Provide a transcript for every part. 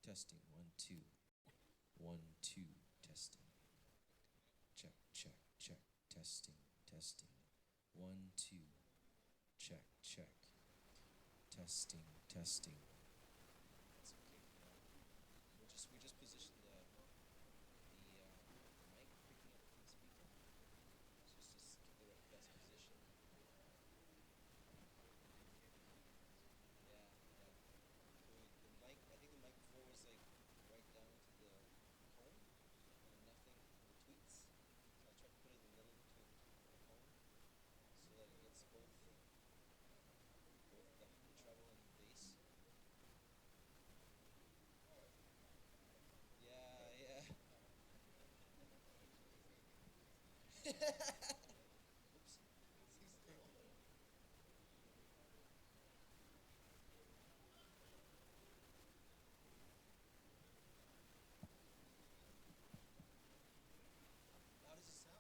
Testing. 1, 2. 1, 2. Testing. Check, check, check. Testing, testing. 1, 2. Check, check. Testing, testing. That's okay for now. We just positioned the mic picking up from the speaker. So just get the best position. Yeah, yeah. The mic, I think the mic before was like right down to the cone and nothing in the tweets. So I tried to put it in the middle between the cone so that it gets both the treble and the bass. Yeah, yeah. Oops. How does it sound?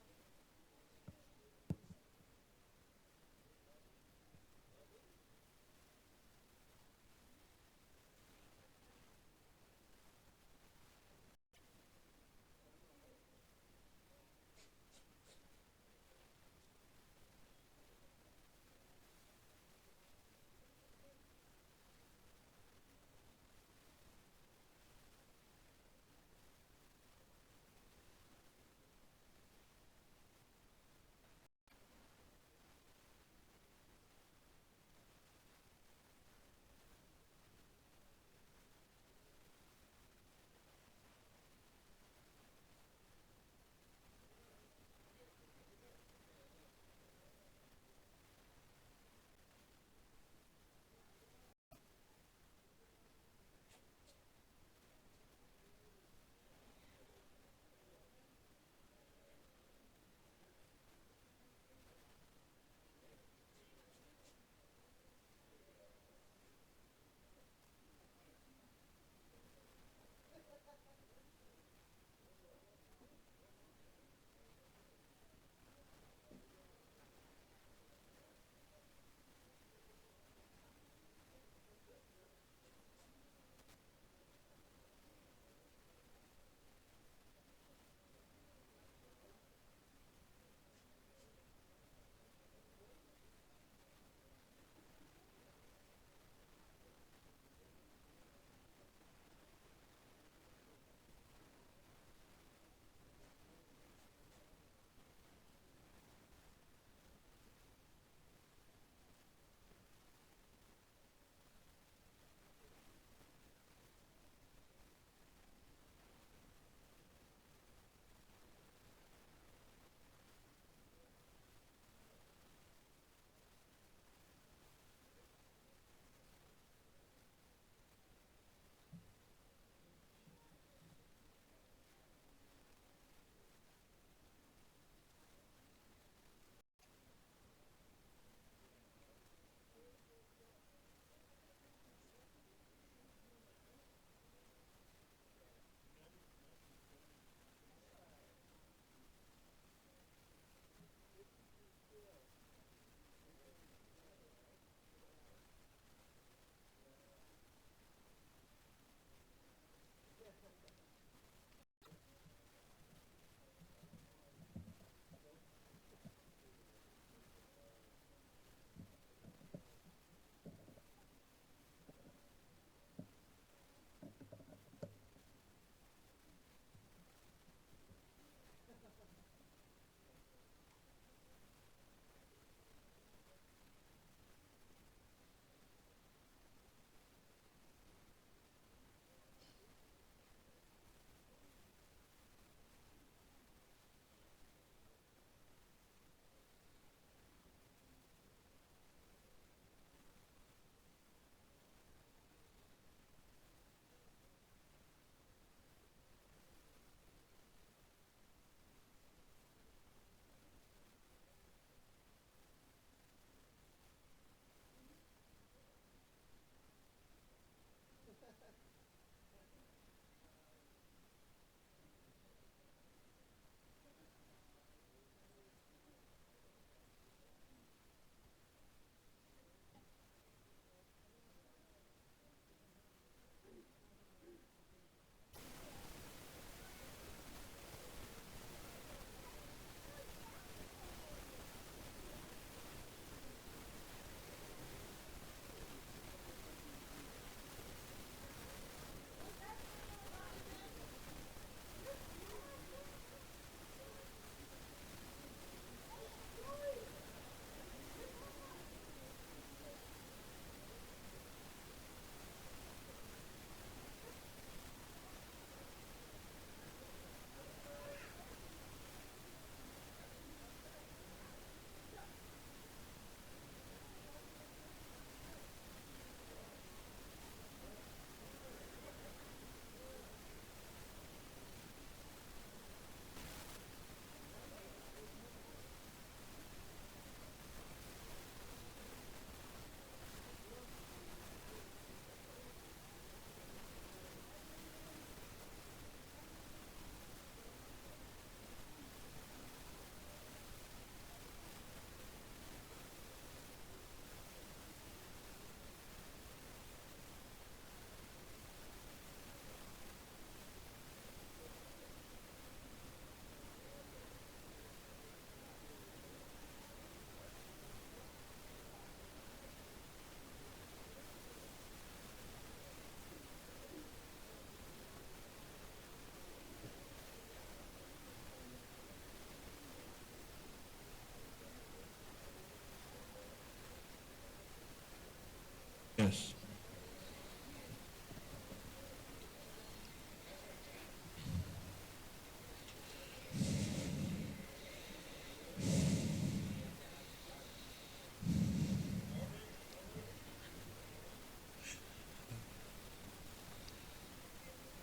Yes.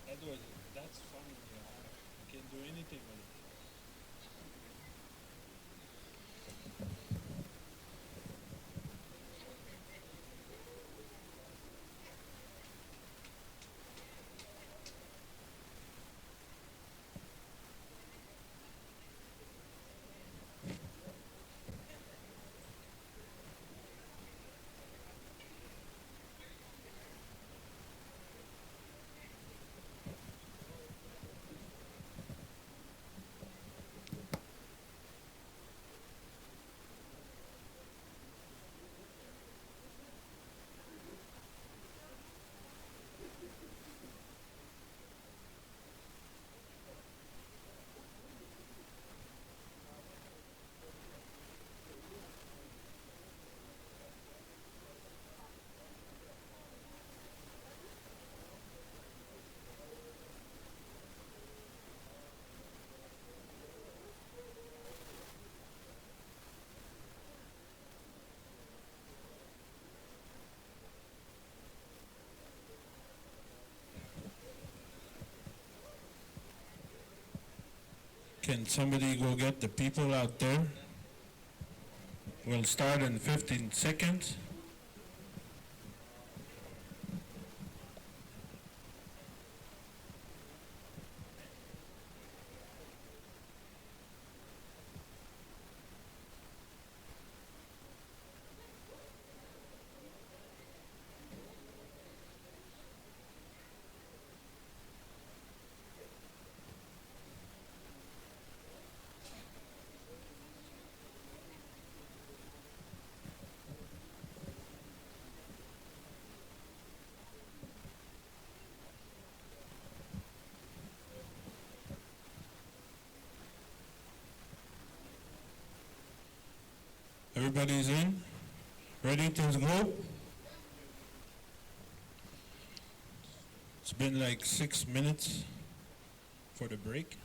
Edward, that's funny. You can do anything with it. Can somebody go get the people out there? We'll start in 15 seconds. Everybody's in? Ready to go? It's been like 6 minutes for the break.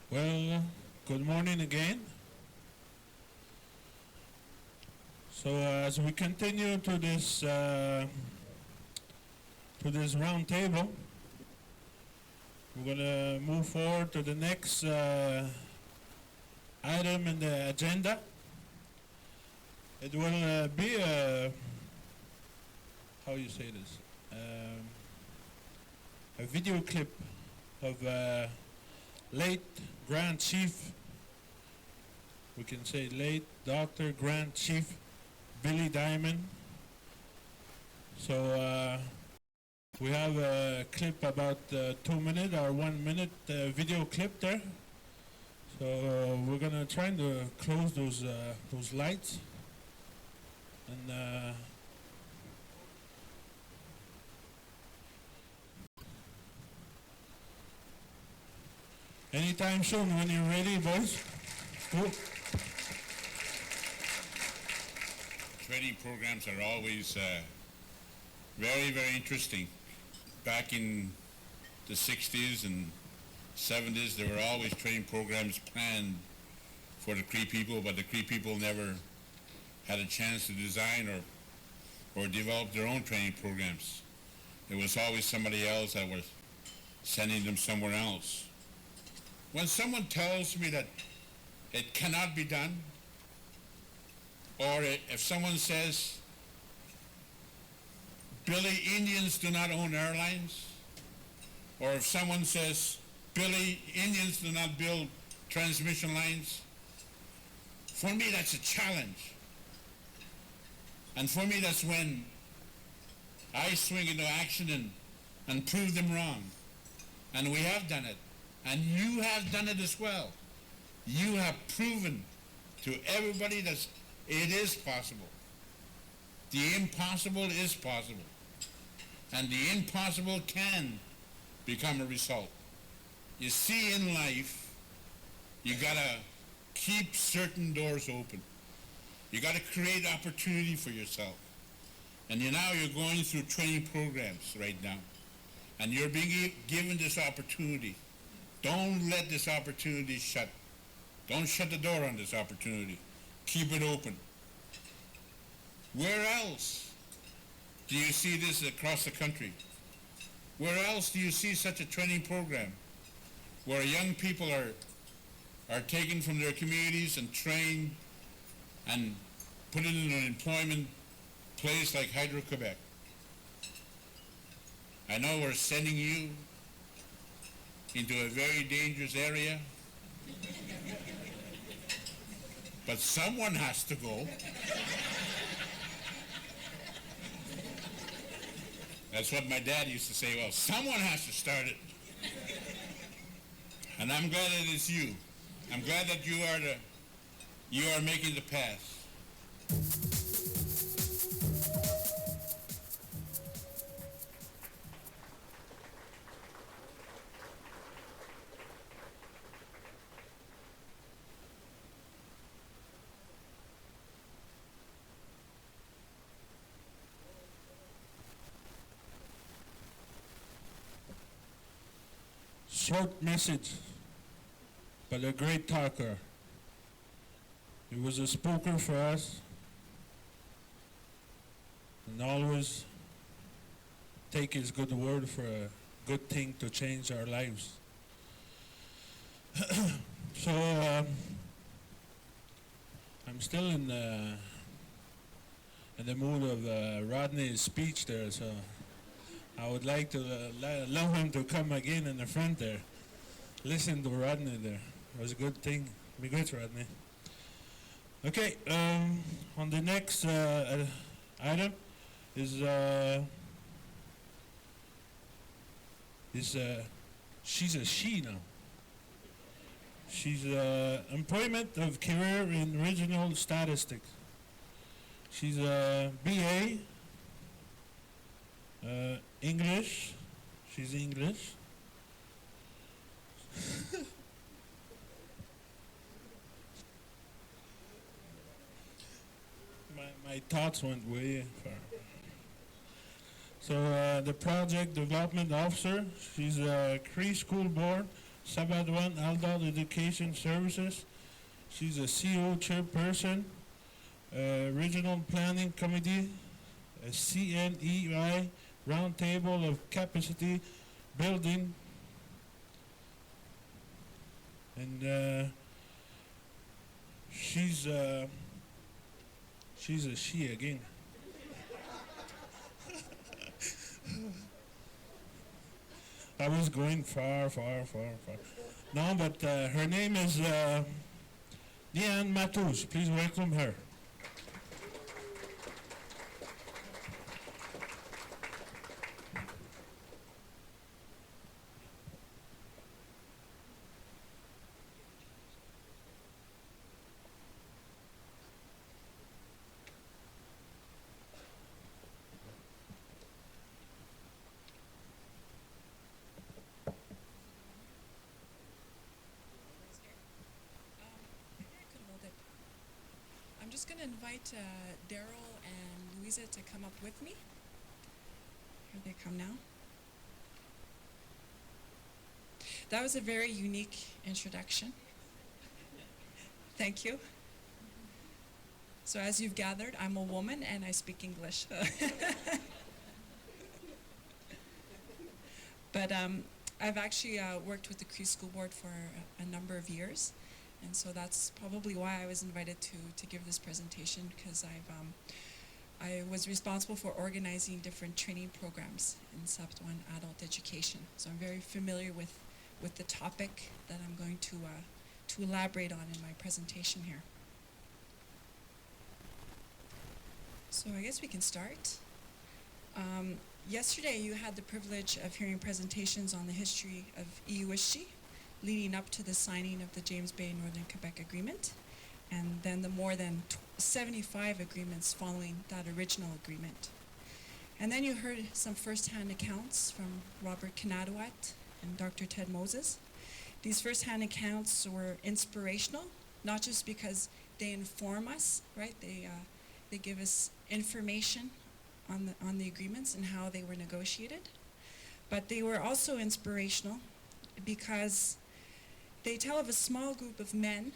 Well, good morning again. So as we continue to this round table, we're gonna move forward to the next item in the agenda. It will be a, how you say this, a video clip of late Grand Chief, we can say late Dr. Grand Chief Billy Diamond. So we have a clip about 2 minute or 1 minute video clip there. So we're gonna try to close those lights and anytime soon when you're ready, boys. Cool. Training programs are always very, very interesting. Back in the 60s and 70s, there were always training programs planned for the Cree people, but the Cree people never had a chance to design or develop their own training programs. There was always somebody else that was sending them somewhere else. When someone tells me that it cannot be done, or if someone says, Billy, Indians do not own airlines, or if someone says, Billy, Indians do not build transmission lines, for me that's a challenge. And for me that's when I swing into action and prove them wrong. And we have done it. And you have done it as well. You have proven to everybody that it is possible. The impossible is possible. And the impossible can become a result. You see, in life, you gotta keep certain doors open. You got to create opportunity for yourself. And now you're going through training programs right now. And you're being given this opportunity. Don't let this opportunity shut. Don't shut the door on this opportunity. Keep it open. Where else do you see this across the country? Where else do you see such a training program where young people are taken from their communities and trained and put in an employment place like Hydro-Quebec? I know we're sending you into a very dangerous area, but someone has to go. That's what my dad used to say, well, someone has to start it. And I'm glad that it's you. I'm glad that you are making the path. Short message, but a great talker. He was a spoker for us, and always take his good word for a good thing to change our lives. So I'm still in the mood of Rodney's speech there, so I would like to allow him to come again in the front there. Listen to Rodney there. It was a good thing. Be good, Rodney. Okay, on the next item is she's a she now. She's employment of career in regional statistics. She's a BA. English. She's English. my thoughts went way far. So the project development officer, she's a Cree School Board, Sabadwan Adult Education Services. She's a CO chairperson, Regional Planning Committee, a CNEI Roundtable of Capacity Building, and she's a she again. I was going far. No, but her name is Diane Matous. Please welcome her. I'm just going to invite Daryl and Louisa to come up with me. Here they come now. That was a very unique introduction. Thank you. So as you've gathered, I'm a woman and I speak English. But I've actually worked with the Cree School Board for a number of years. And so that's probably why I was invited to give this presentation, because I was responsible for organizing different training programs in Sabadwan adult education. So I'm very familiar with the topic that I'm going to elaborate on in my presentation here. So I guess we can start. Yesterday you had the privilege of hearing presentations on the history of Eeyou Istchee, leading up to the signing of the James Bay Northern Quebec Agreement, and then the more than 75 agreements following that original agreement. And then you heard some first-hand accounts from Robert Kanadawat and Dr. Ted Moses. These first-hand accounts were inspirational, not just because they inform us, right? They give us information on the agreements and how they were negotiated. But they were also inspirational because they tell of a small group of men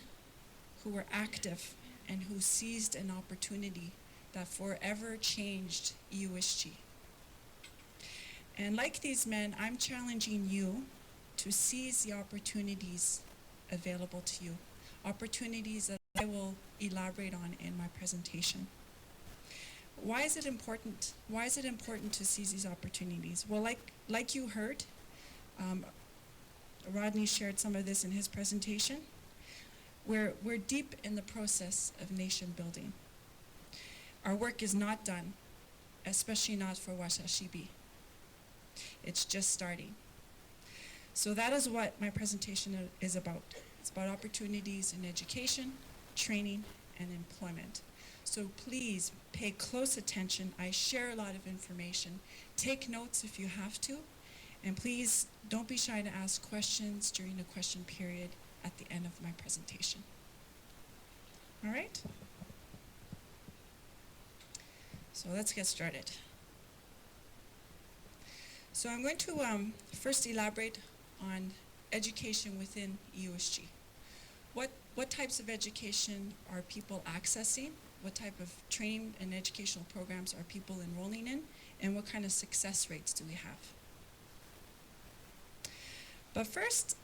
who were active and who seized an opportunity that forever changed Eeyou Istchee. And like these men, I'm challenging you to seize the opportunities available to you, opportunities that I will elaborate on in my presentation. Why is it important? Why is it important to seize these opportunities? Well, like you heard, Rodney shared some of this in his presentation. We're deep in the process of nation building. Our work is not done, especially not for Washaw Sibi. It's just starting. So that is what my presentation is about. It's about opportunities in education, training, and employment. So please pay close attention. I share a lot of information. Take notes if you have to. And please don't be shy to ask questions during the question period at the end of my presentation. All right? So let's get started. So I'm going to first elaborate on education within Eeyou Istchee. What types of education are people accessing? What type of training and educational programs are people enrolling in? And what kind of success rates do we have? But first,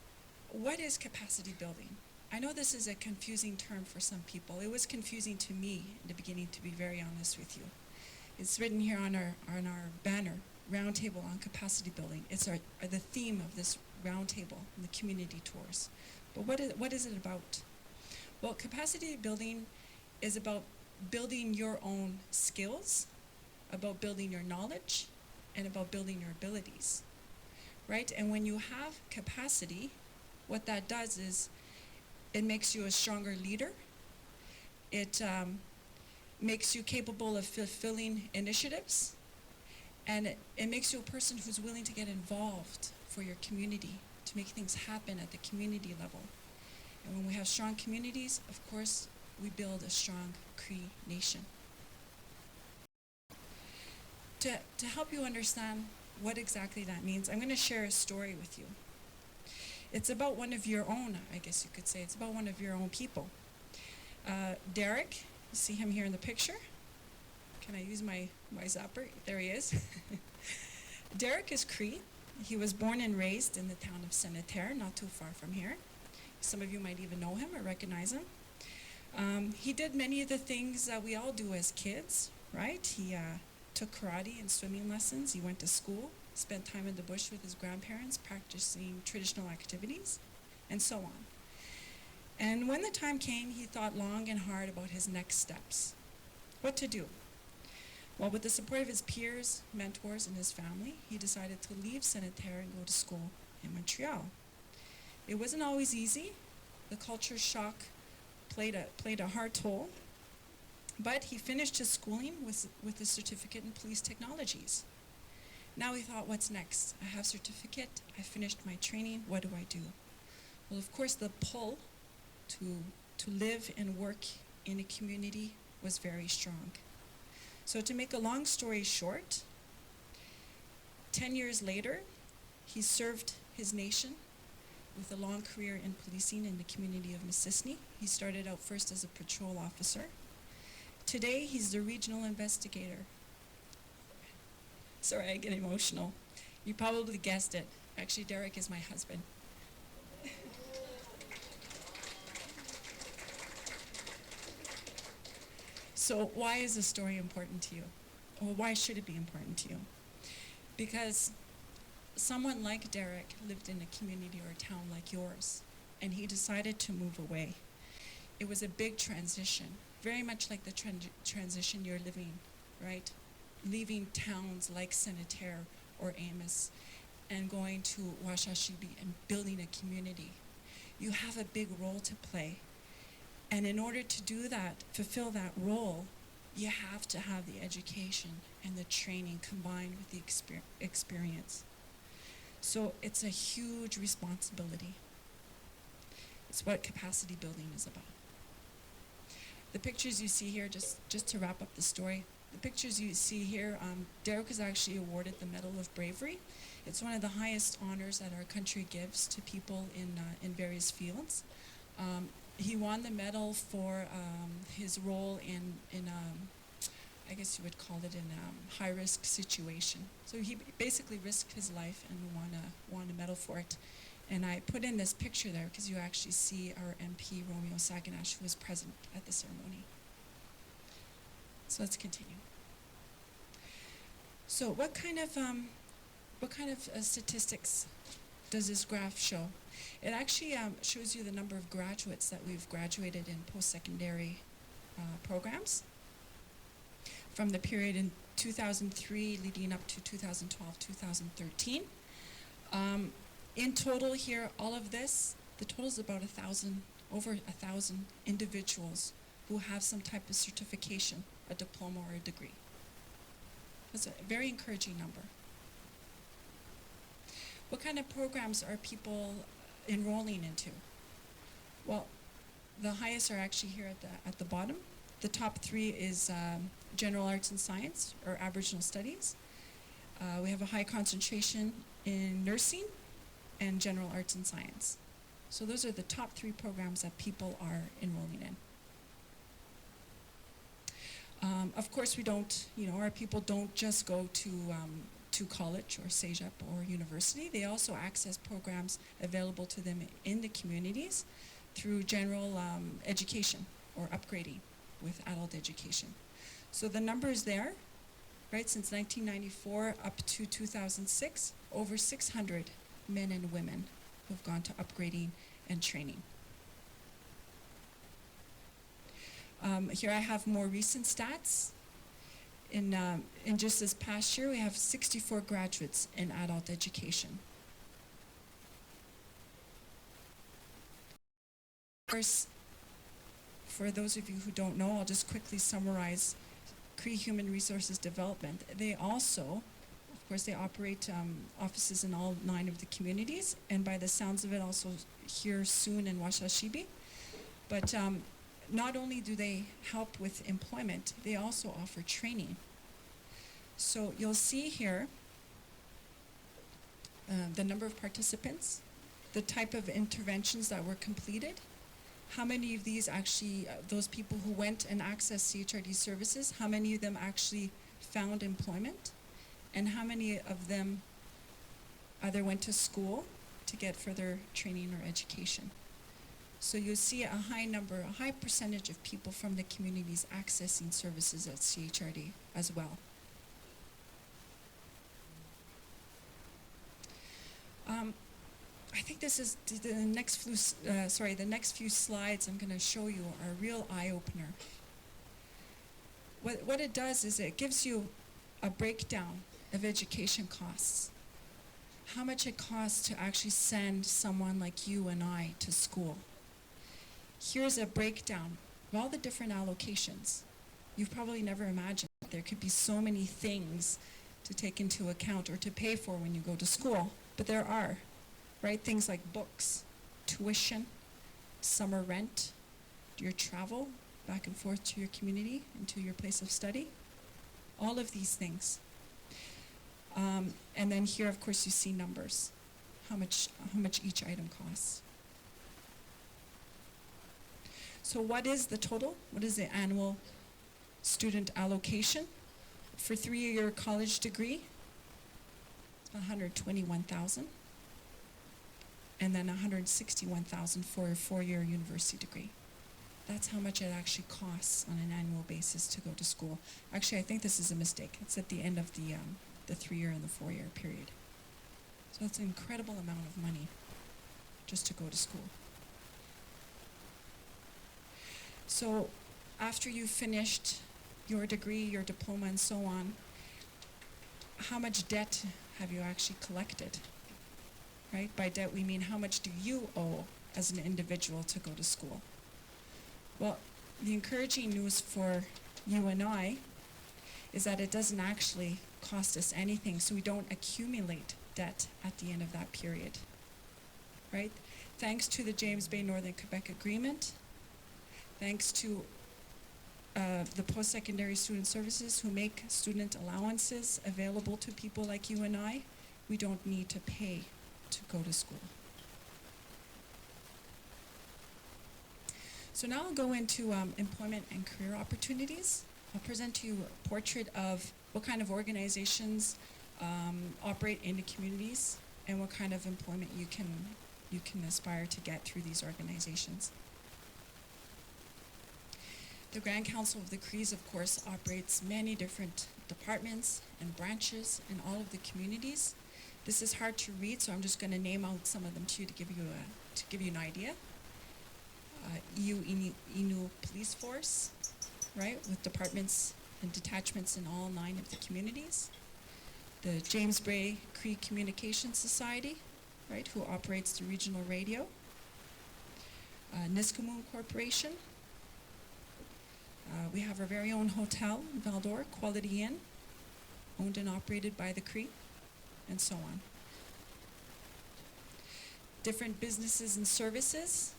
what is capacity building? I know this is a confusing term for some people. It was confusing to me in the beginning, to be very honest with you. It's written here on our banner, Roundtable on Capacity Building. It's the theme of this roundtable and the community tours. But what is it about? Well, capacity building is about building your own skills, about building your knowledge, and about building your abilities, right? And when you have capacity, what that does is it makes you a stronger leader. It makes you capable of fulfilling initiatives, and it makes you a person who's willing to get involved for your community, to make things happen at the community level. And when we have strong communities, of course, we build a strong Cree nation. To help you understand what exactly that means, I'm going to share a story with you. It's about one of your own, I guess you could say. It's about one of your own people. Derek, you see him here in the picture. Can I use my zapper? There he is. Derek is Cree. He was born and raised in the town of Senatare, not too far from here. Some of you might even know him or recognize him. He did many of the things that we all do as kids, right? He took karate and swimming lessons. He went to school, spent time in the bush with his grandparents, practicing traditional activities, and so on. And when the time came, he thought long and hard about his next steps. What to do? Well, with the support of his peers, mentors, and his family, he decided to leave Senatare and go to school in Montreal. It wasn't always easy. The culture shock played a hard toll, but he finished his schooling with a certificate in police technologies. Now he thought, what's next? I have a certificate, I finished my training, what do I do? Well, of course, the pull to live and work in a community was very strong. So to make a long story short, 10 years later, he served his nation with a long career in policing in the community of Mississauga. He started out first as a patrol officer. Today, he's the regional investigator. Sorry, I get emotional. You probably guessed it. Actually, Derek is my husband. So why is this story important to you? Or why should it be important to you? Because someone like Derek lived in a community or a town like yours, and he decided to move away. It was a big transition, very much like the transition you're living, right? Leaving towns like Senatare or Amos and going to Washaw Sibi and building a community. You have a big role to play. And in order to do that, fulfill that role, you have to have the education and the training combined with the experience. So it's a huge responsibility. It's what capacity building is about. The pictures you see here, just to wrap up the story, the pictures you see here, Derek is actually awarded the Medal of Bravery. It's one of the highest honors that our country gives to people in various fields. He won the medal for his role in I guess you would call it in a high-risk situation. So he basically risked his life and won a medal for it. And I put in this picture there because you actually see our MP, Romeo Saganash, who was present at the ceremony. So let's continue. So what kind of statistics does this graph show? It actually shows you the number of graduates that we've graduated in post-secondary programs from the period in 2003 leading up to 2012, 2013. In total here, all of this, the total is about over 1,000 individuals who have some type of certification, a diploma or a degree. That's a very encouraging number. What kind of programs are people enrolling into? Well, the highest are actually here at the bottom. The top three is general arts and science, or Aboriginal studies. We have a high concentration in nursing and general arts and science. So those are the top three programs that people are enrolling in. Of course, we don't, our people don't just go to college or CEGEP or university. They also access programs available to them in the communities through general education or upgrading with adult education. So the numbers there, right, since 1994 up to 2006, over 600 men and women who've gone to upgrading and training. Here I have more recent stats. In just this past year, we have 64 graduates in adult education. Of course, for those of you who don't know, I'll just quickly summarize Cree Human Resources Development. They also, of course, they operate offices in all 9 of the communities, and by the sounds of it, also here soon in Washaw, Sibi. But not only do they help with employment, they also offer training. So you'll see here the number of participants, the type of interventions that were completed, how many of these actually, those people who went and accessed CHRD services, how many of them actually found employment, and how many of them either went to school to get further training or education. So you'll see a high percentage of people from the communities accessing services at CHRD as well. I think this is the next few slides I'm going to show you are a real eye-opener. What it does is it gives you a breakdown of education costs. How much it costs to actually send someone like you and I to school. Here's a breakdown of all the different allocations. You've probably never imagined that there could be so many things to take into account or to pay for when you go to school, but there are, right? Things like books, tuition, summer rent, your travel back and forth to your community and to your place of study, all of these things. And then here, of course, you see numbers, how much each item costs. So what is the total? What is the annual student allocation? For 3-year college degree, $121,000. And then $161,000 for a 4-year university degree. That's how much it actually costs on an annual basis to go to school. Actually, I think this is a mistake. It's at the end of the 3-year and the 4-year period. So it's an incredible amount of money just to go to school. So after you've finished your degree, your diploma, and so on, how much debt have you actually collected? Right? By debt, we mean how much do you owe as an individual to go to school? Well, the encouraging news for you and I is that it doesn't actually cost us anything, so we don't accumulate debt at the end of that period. Right? Thanks to the James Bay Northern Quebec Agreement, thanks to the post-secondary student services who make student allowances available to people like you and I. We don't need to pay to go to school. So now I'll go into employment and career opportunities. I'll present to you a portrait of what kind of organizations operate in the communities and what kind of employment you can aspire to get through these organizations. The Grand Council of the Crees, of course, operates many different departments and branches in all of the communities. This is hard to read, so I'm just going to name out some of them to you to give you an idea. Eeyou Istchee Police Force, right, with departments and detachments in all 9 of the communities. The James Bay Cree Communication Society, right, who operates the regional radio. Nukun Corporation. We have our very own hotel in Val-d'Or, Quality Inn, owned and operated by the Cree, and so on. Different businesses and services.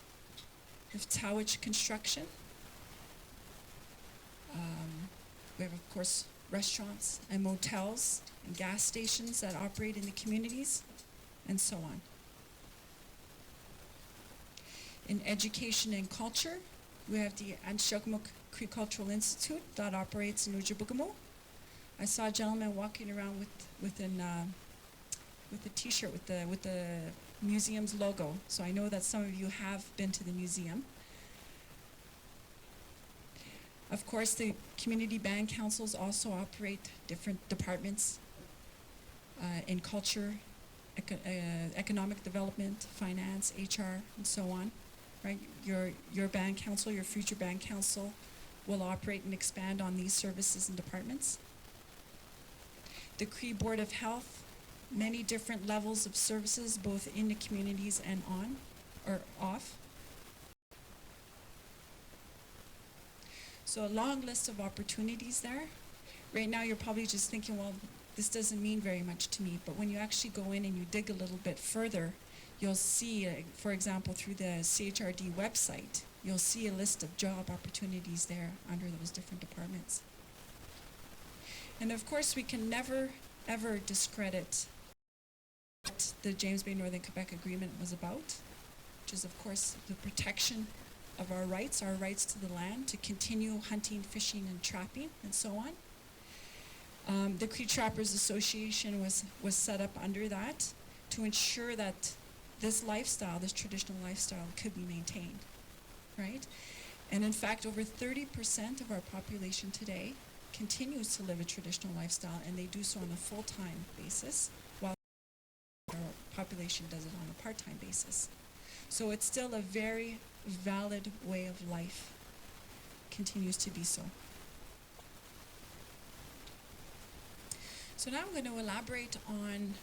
We have Towich Construction. We have, of course, restaurants and motels and gas stations that operate in the communities, and so on. In education and culture, we have the Anshakumuk Cree Cultural Institute that operates in Ujibugamo. I saw a gentleman walking around with a T-shirt with the museum's logo, so I know that some of you have been to the museum. Of course, the community band councils also operate different departments in culture, economic development, finance, HR, and so on. Right? Your band council, your future band council, will operate and expand on these services and departments. The Cree Board of Health, many different levels of services, both in the communities and on or off. So a long list of opportunities there. Right now you're probably just thinking, well, this doesn't mean very much to me, but when you actually go in and you dig a little bit further, you'll see, for example, through the CHRD website, you'll see a list of job opportunities there under those different departments. And of course, we can never, ever discredit what the James Bay Northern Quebec Agreement was about, which is, of course, the protection of our rights to the land, to continue hunting, fishing, and trapping, and so on. The Cree Trappers Association was set up under that to ensure that this lifestyle, this traditional lifestyle, could be maintained, right? And in fact, over 30% of our population today continues to live a traditional lifestyle, and they do so on a full-time basis, while our population does it on a part-time basis. So it's still a very valid way of life, continues to be so. So now I'm going to elaborate on,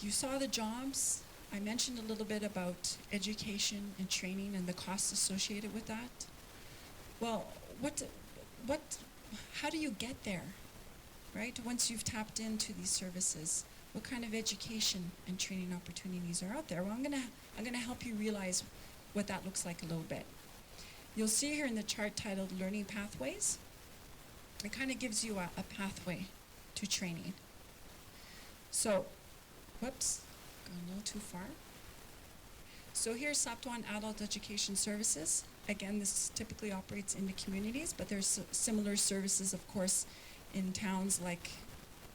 you saw the jobs. I mentioned a little bit about education and training and the costs associated with that. Well, how do you get there, right? Once you've tapped into these services, what kind of education and training opportunities are out there? Well, I'm gonna help you realize what that looks like a little bit. You'll see here in the chart titled Learning Pathways, it kind of gives you a pathway to training. So, whoops, gone a little too far. So here's Saptuan Adult Education Services. Again, this typically operates in the communities, but there's similar services, of course, in towns like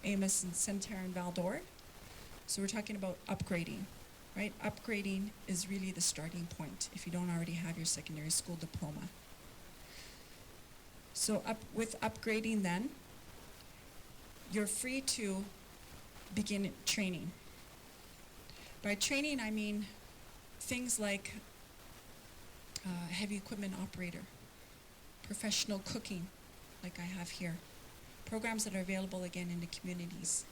Amos and Centre and Val-d'Or. So we're talking about upgrading, right? Upgrading is really the starting point if you don't already have your secondary school diploma. So with upgrading then, you're free to begin training. By training, I mean things like heavy equipment operator, professional cooking, like I have here, programs that are available again in the communities.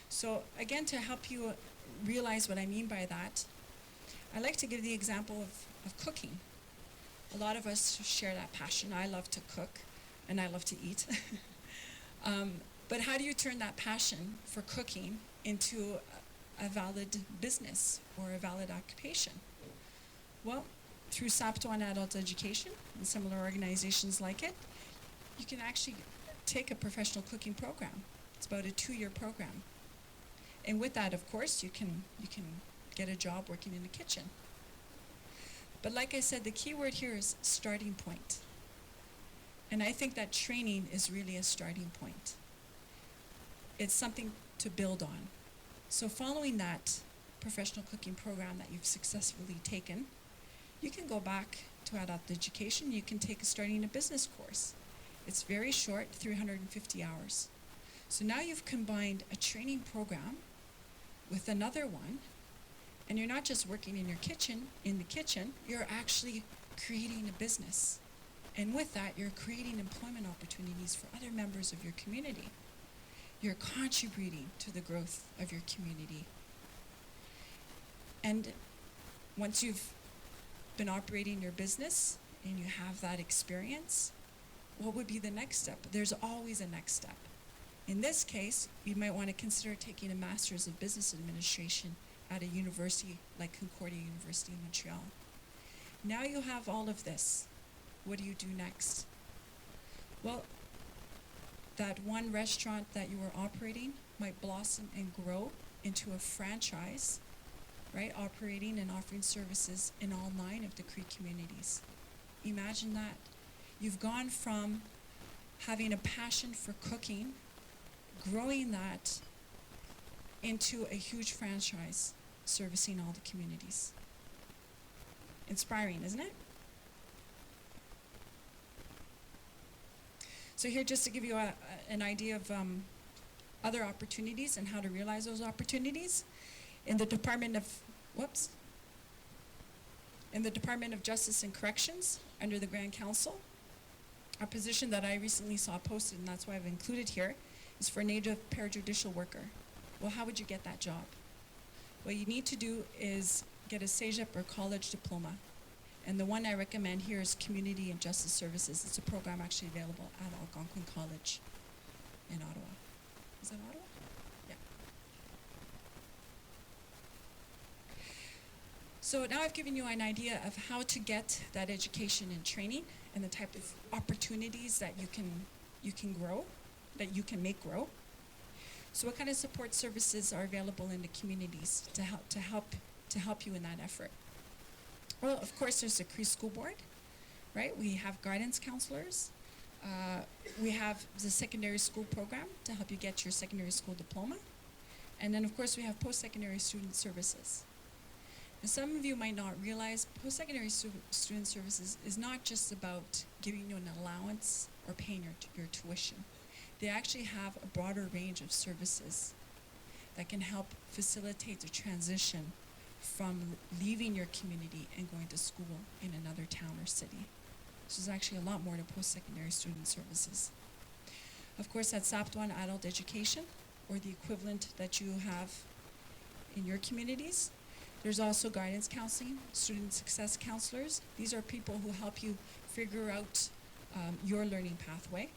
So again, to help you realize what I mean by that, I like to give the example of cooking. A lot of us share that passion. I love to cook and I love to eat. But how do you turn that passion for cooking into a valid business or a valid occupation? Well, through Saptuan Adult Education and similar organizations like it, you can actually take a professional cooking program. It's about a 2-year program. And with that, of course, you can get a job working in the kitchen. But like I said, the key word here is starting point. And I think that training is really a starting point. It's something to build on. So following that professional cooking program that you've successfully taken, you can go back to adult education. You can take a starting a business course. It's very short, 350 hours. So now you've combined a training program with another one, and you're not just working in the kitchen, you're actually creating a business. And with that, you're creating employment opportunities for other members of your community. You're contributing to the growth of your community. And once you've been operating your business and you have that experience, what would be the next step? There's always a next step. In this case, you might want to consider taking a Master's of Business Administration at a university like Concordia University in Montreal. Now you have all of this. What do you do next? Well, that one restaurant that you were operating might blossom and grow into a franchise, right? Operating and offering services in all 9 of the Cree communities. Imagine that. You've gone from having a passion for cooking, growing that into a huge franchise servicing all the communities. Inspiring, isn't it? So here, just to give you an idea of other opportunities and how to realize those opportunities, in the Department of Justice and Corrections, under the Grand Council, a position that I recently saw posted, and that's why I've included here, is for Native Parajudicial Worker. Well, how would you get that job? What you need to do is get a CEGEP or college diploma. And the one I recommend here is Community and Justice Services. It's a program actually available at Algonquin College in Ottawa. Is that Ottawa? Yeah. So now I've given you an idea of how to get that education and training and the type of opportunities that you can grow, that you can make grow. So what kind of support services are available in the communities to help you in that effort? Well, of course, there's the Cree School Board, right? We have guidance counselors. We have the secondary school program to help you get your secondary school diploma. And then, of course, we have post-secondary student services. And some of you might not realize post-secondary student services is not just about giving you an allowance or paying your tuition. They actually have a broader range of services that can help facilitate the transition from leaving your community and going to school in another town or city. So there's actually a lot more to post-secondary student services. Of course, at Saptuan Adult Education, or the equivalent that you have in your communities, there's also guidance counseling, student success counselors. These are people who help you figure out your learning pathway.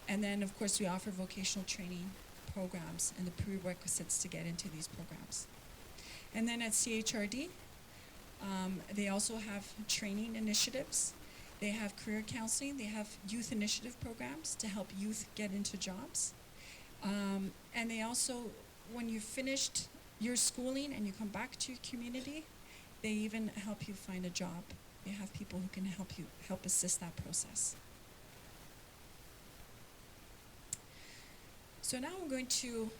And then, of course, we offer vocational training programs and the prerequisites to get into these programs. And then at CHRD, they also have training initiatives. They have career counseling. They have youth initiative programs to help youth get into jobs. And they also, when you've finished your schooling and you come back to your community, they even help you find a job. They have people who can help assist that process. So now I'm going to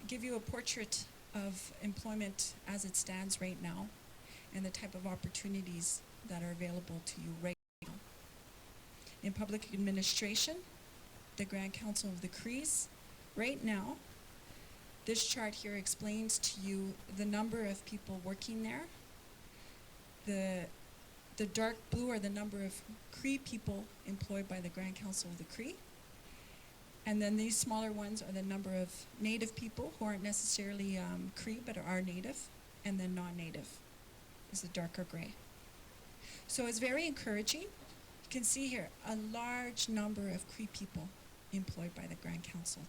give you a portrait of employment as it stands right now and the type of opportunities that are available to you right now. In public administration, the Grand Council of the Crees, right now, this chart here explains to you the number of people working there. The dark blue are the number of Cree people employed by the Grand Council of the Cree. And then these smaller ones are the number of Native people who aren't necessarily Cree but are Native, and then non-Native is the darker gray. So it's very encouraging. You can see here a large number of Cree people employed by the Grand Council.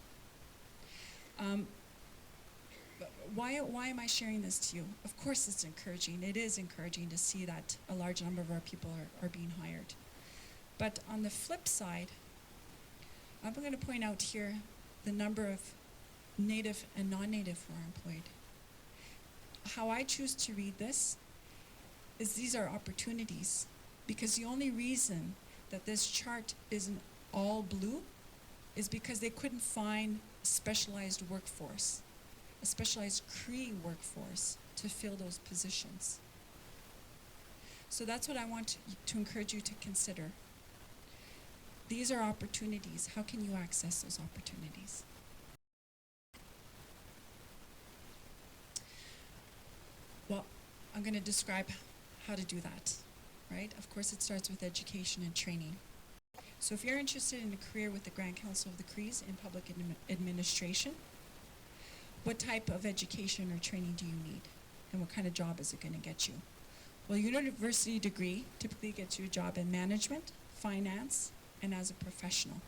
why am I sharing this to you? Of course it's encouraging. It is encouraging to see that a large number of our people are being hired. But on the flip side, I'm going to point out here the number of Native and non-Native who are employed. How I choose to read this is these are opportunities, because the only reason that this chart isn't all blue is because they couldn't find specialized workforce, a specialized Cree workforce to fill those positions. So that's what I want to encourage you to consider. These are opportunities. How can you access those opportunities? Well, I'm going to describe how to do that, right? Of course, it starts with education and training. So if you're interested in a career with the Grand Council of the Crees in public administration, what type of education or training do you need? And what kind of job is it going to get you? Well, your university degree typically gets you a job in management, finance, and as a professional.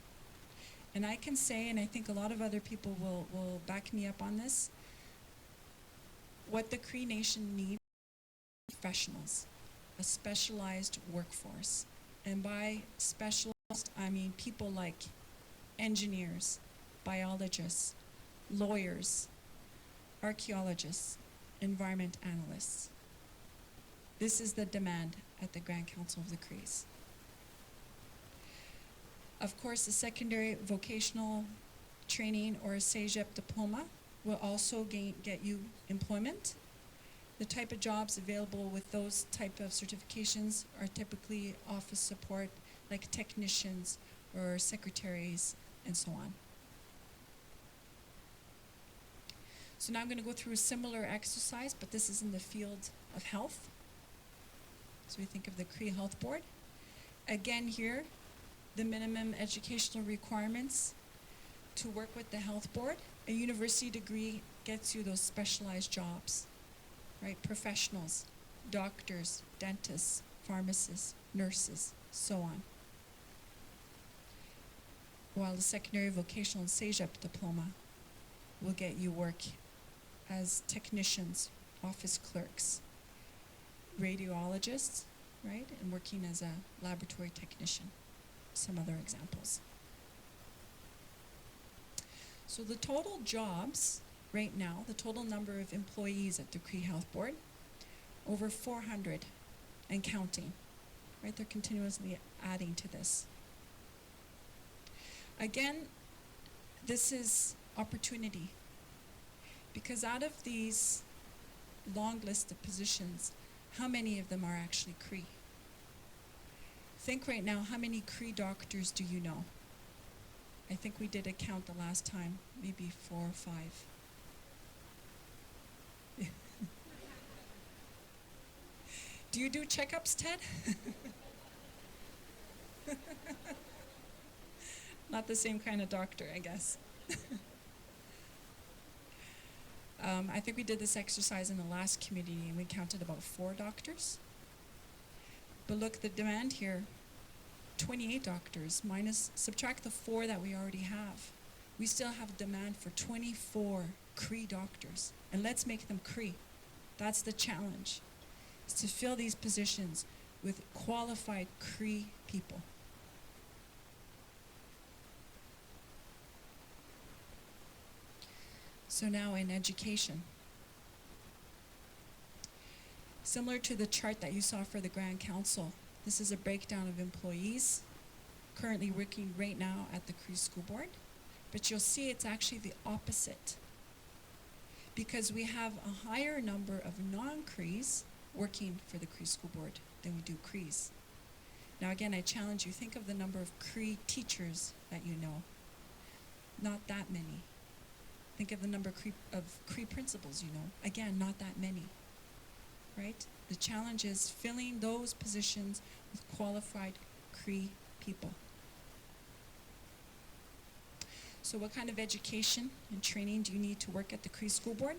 And I can say, and I think a lot of other people will back me up on this, what the Cree Nation needs is professionals, a specialized workforce. And by specialized, I mean people like engineers, biologists, lawyers, archaeologists, environment analysts. This is the demand at the Grand Council of the Crees. Of course, the secondary vocational training or a CEGEP diploma will also get you employment. The type of jobs available with those type of certifications are typically office support, like technicians or secretaries and so on. So now I'm going to go through a similar exercise, but this is in the field of health. So we think of the Cree Health Board. Again here, the minimum educational requirements to work with the health board. A university degree gets you those specialized jobs, right? Professionals, doctors, dentists, pharmacists, nurses, so on. While the secondary vocational and CEGEP diploma will get you work as technicians, office clerks, radiologists, right? And working as a laboratory technician. Some other examples. So the total jobs right now, the total number of employees at the Cree Health Board, over 400 and counting, right? They're continuously adding to this. Again, this is opportunity, because out of these long list of positions, how many of them are actually Cree? Think right now, how many Cree doctors do you know? I think we did a count the last time, maybe 4 or 5. Do you do checkups, Ted? Not the same kind of doctor, I guess. I think we did this exercise in the last committee and we counted about 4 doctors. But look, the demand here, 28 doctors subtract the 4 that we already have. We still have demand for 24 Cree doctors. And let's make them Cree. That's the challenge, is to fill these positions with qualified Cree people. So now in education. Similar to the chart that you saw for the Grand Council, this is a breakdown of employees currently working right now at the Cree School Board. But you'll see it's actually the opposite, because we have a higher number of non-Crees working for the Cree School Board than we do Crees. Now again, I challenge you, think of the number of Cree teachers that you know. Not that many. Think of the number of Cree principals you know. Again, not that many. Right? The challenge is filling those positions with qualified Cree people. So what kind of education and training do you need to work at the Cree School Board?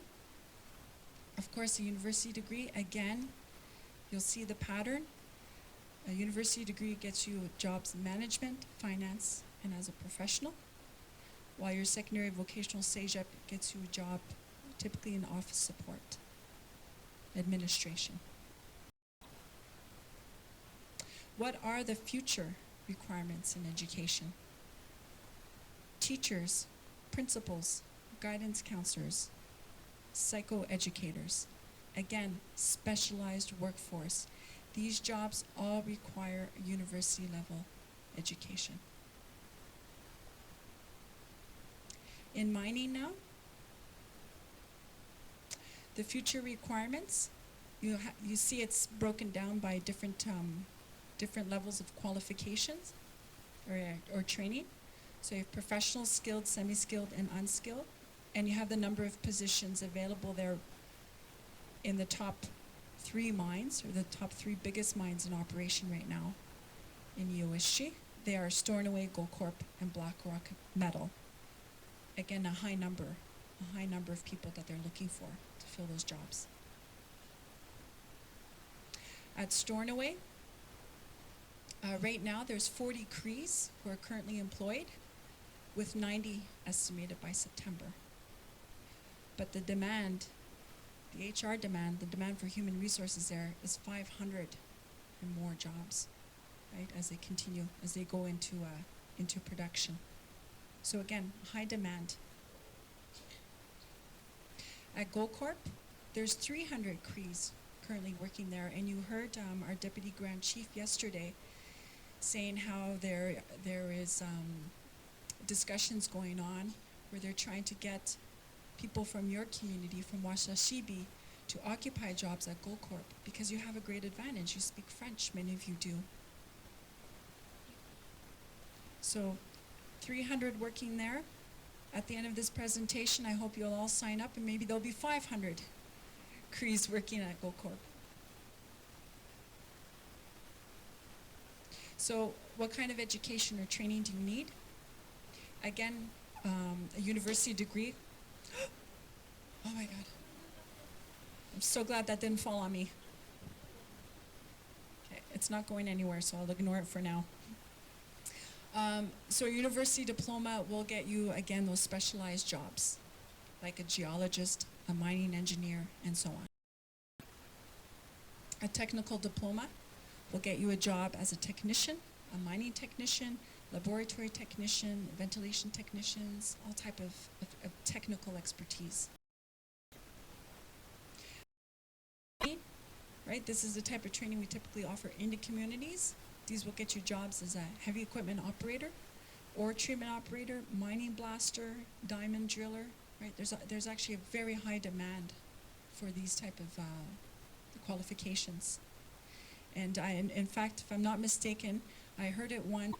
Of course, a university degree. Again, you'll see the pattern. A university degree gets you jobs in management, finance, and as a professional, while your secondary vocational CEGEP gets you a job typically in office support, administration. What are the future requirements in education? Teachers, principals, guidance counselors, psychoeducators. Again, specialized workforce. These jobs all require university level education. In mining now, the future requirements, you see it's broken down by different levels of qualifications or training. So you have professional, skilled, semi-skilled, and unskilled. And you have the number of positions available there in the top 3 mines, or the top 3 biggest mines in operation right now in Eeyou Istchee. They are Stornoway, Goldcorp, and Blackrock Metal. Again, a high number of people that they're looking for to fill those jobs. At Stornoway, right now there's 40 Crees who are currently employed, with 90 estimated by September. But the demand, the HR demand, the demand for human resources there is 500 and more jobs, right, as they continue, as they go into production. So again, high demand. At Goldcorp, there's 300 Crees currently working there, and you heard our Deputy Grand Chief yesterday saying how there is discussions going on where they're trying to get people from your community, from Washaw Sibi, to occupy jobs at Goldcorp because you have a great advantage. You speak French, many of you do. So 300 working there. At the end of this presentation, I hope you'll all sign up, and maybe there'll be 500 Crees working at Goldcorp. So what kind of education or training do you need? Again, a university degree. Oh my God. I'm so glad that didn't fall on me. Okay, it's not going anywhere, so I'll ignore it for now. So a university diploma will get you, again, those specialized jobs, like a geologist, a mining engineer, and so on. A technical diploma will get you a job as a technician, a mining technician, laboratory technician, ventilation technicians, all type of technical expertise. Right, this is the type of training we typically offer into communities. These will get you jobs as a heavy equipment operator, ore treatment operator, mining blaster, diamond driller. Right, there's actually a very high demand for these type of qualifications. And in fact, if I'm not mistaken, I heard it one.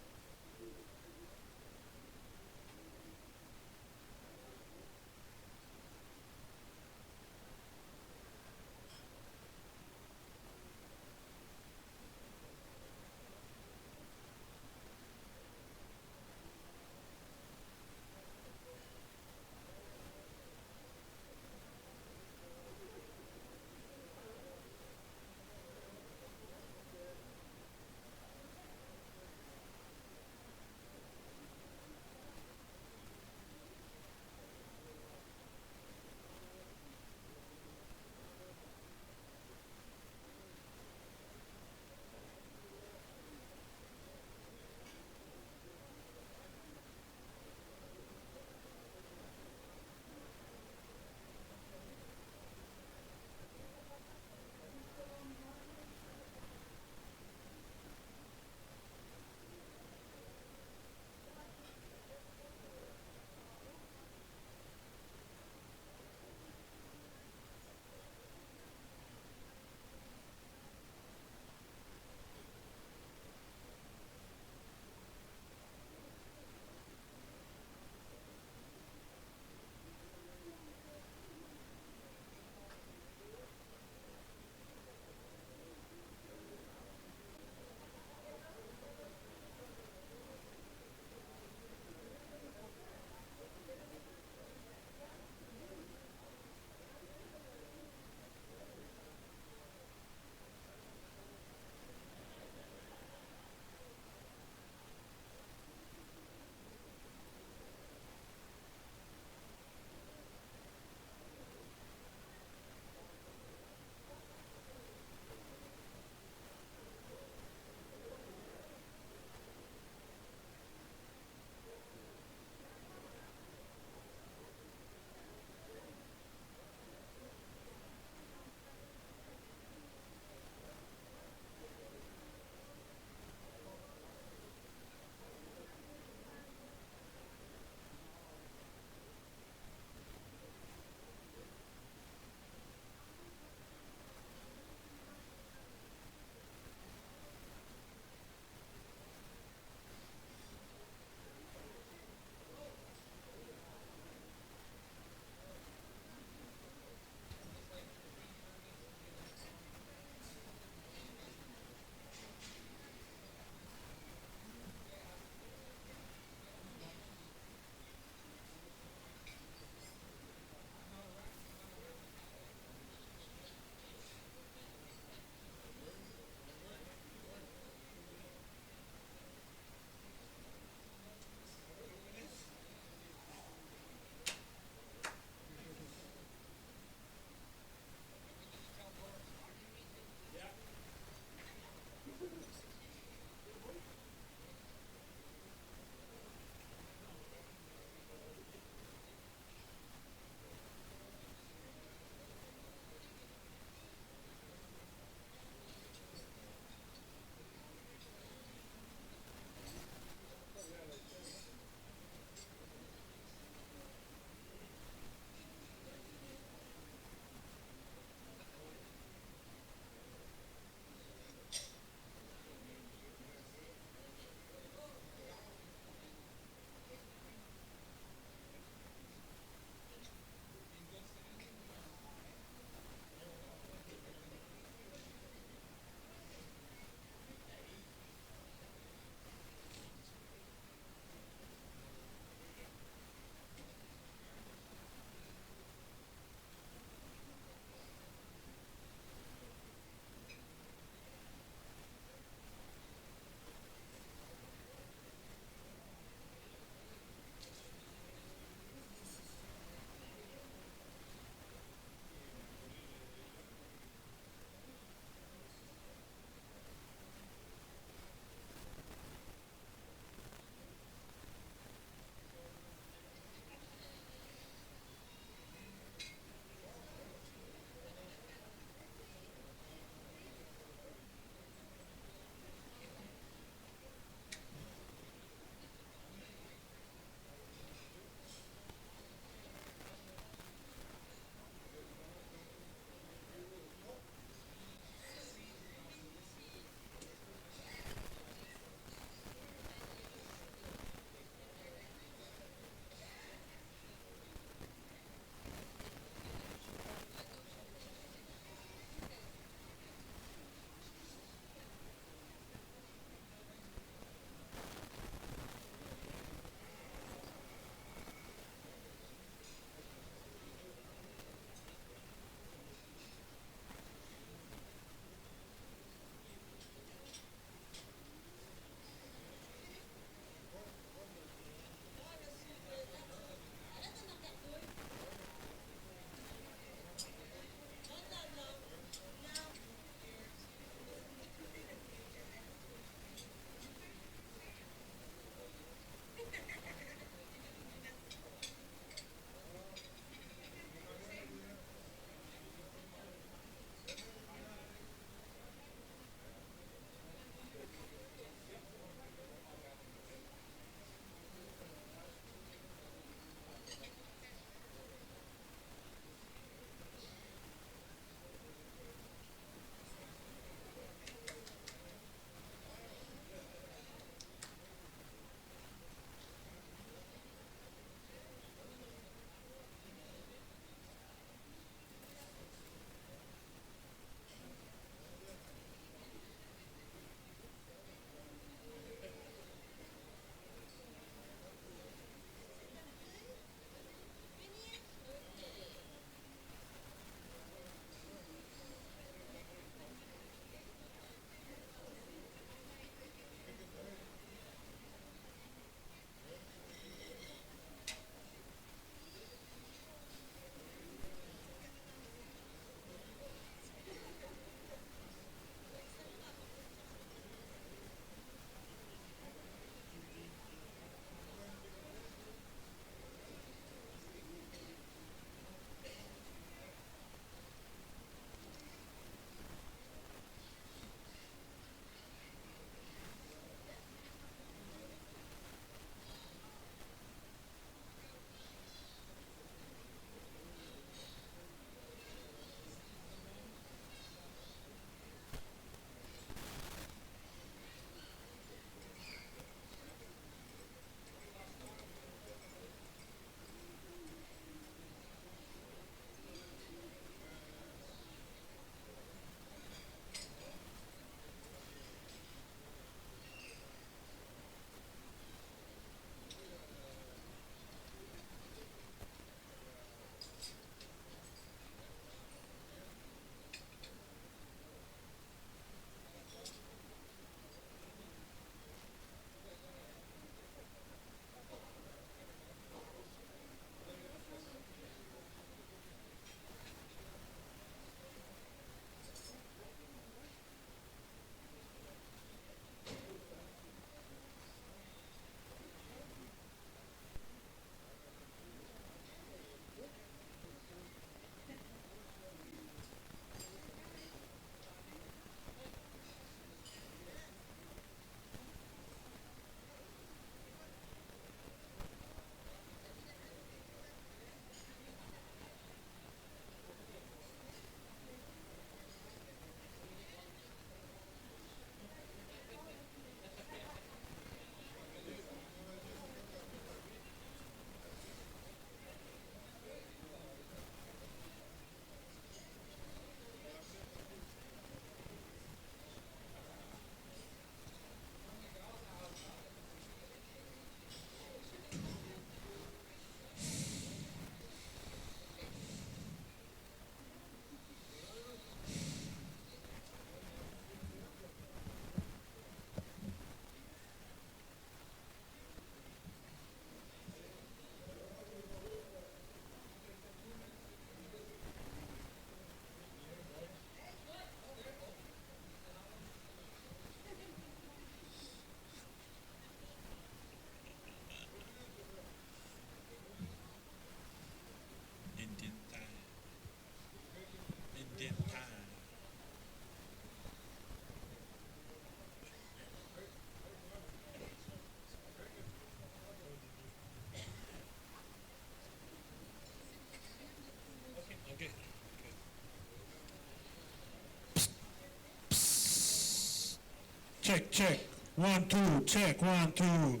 Check, check. 1, 2, check, 1, 2.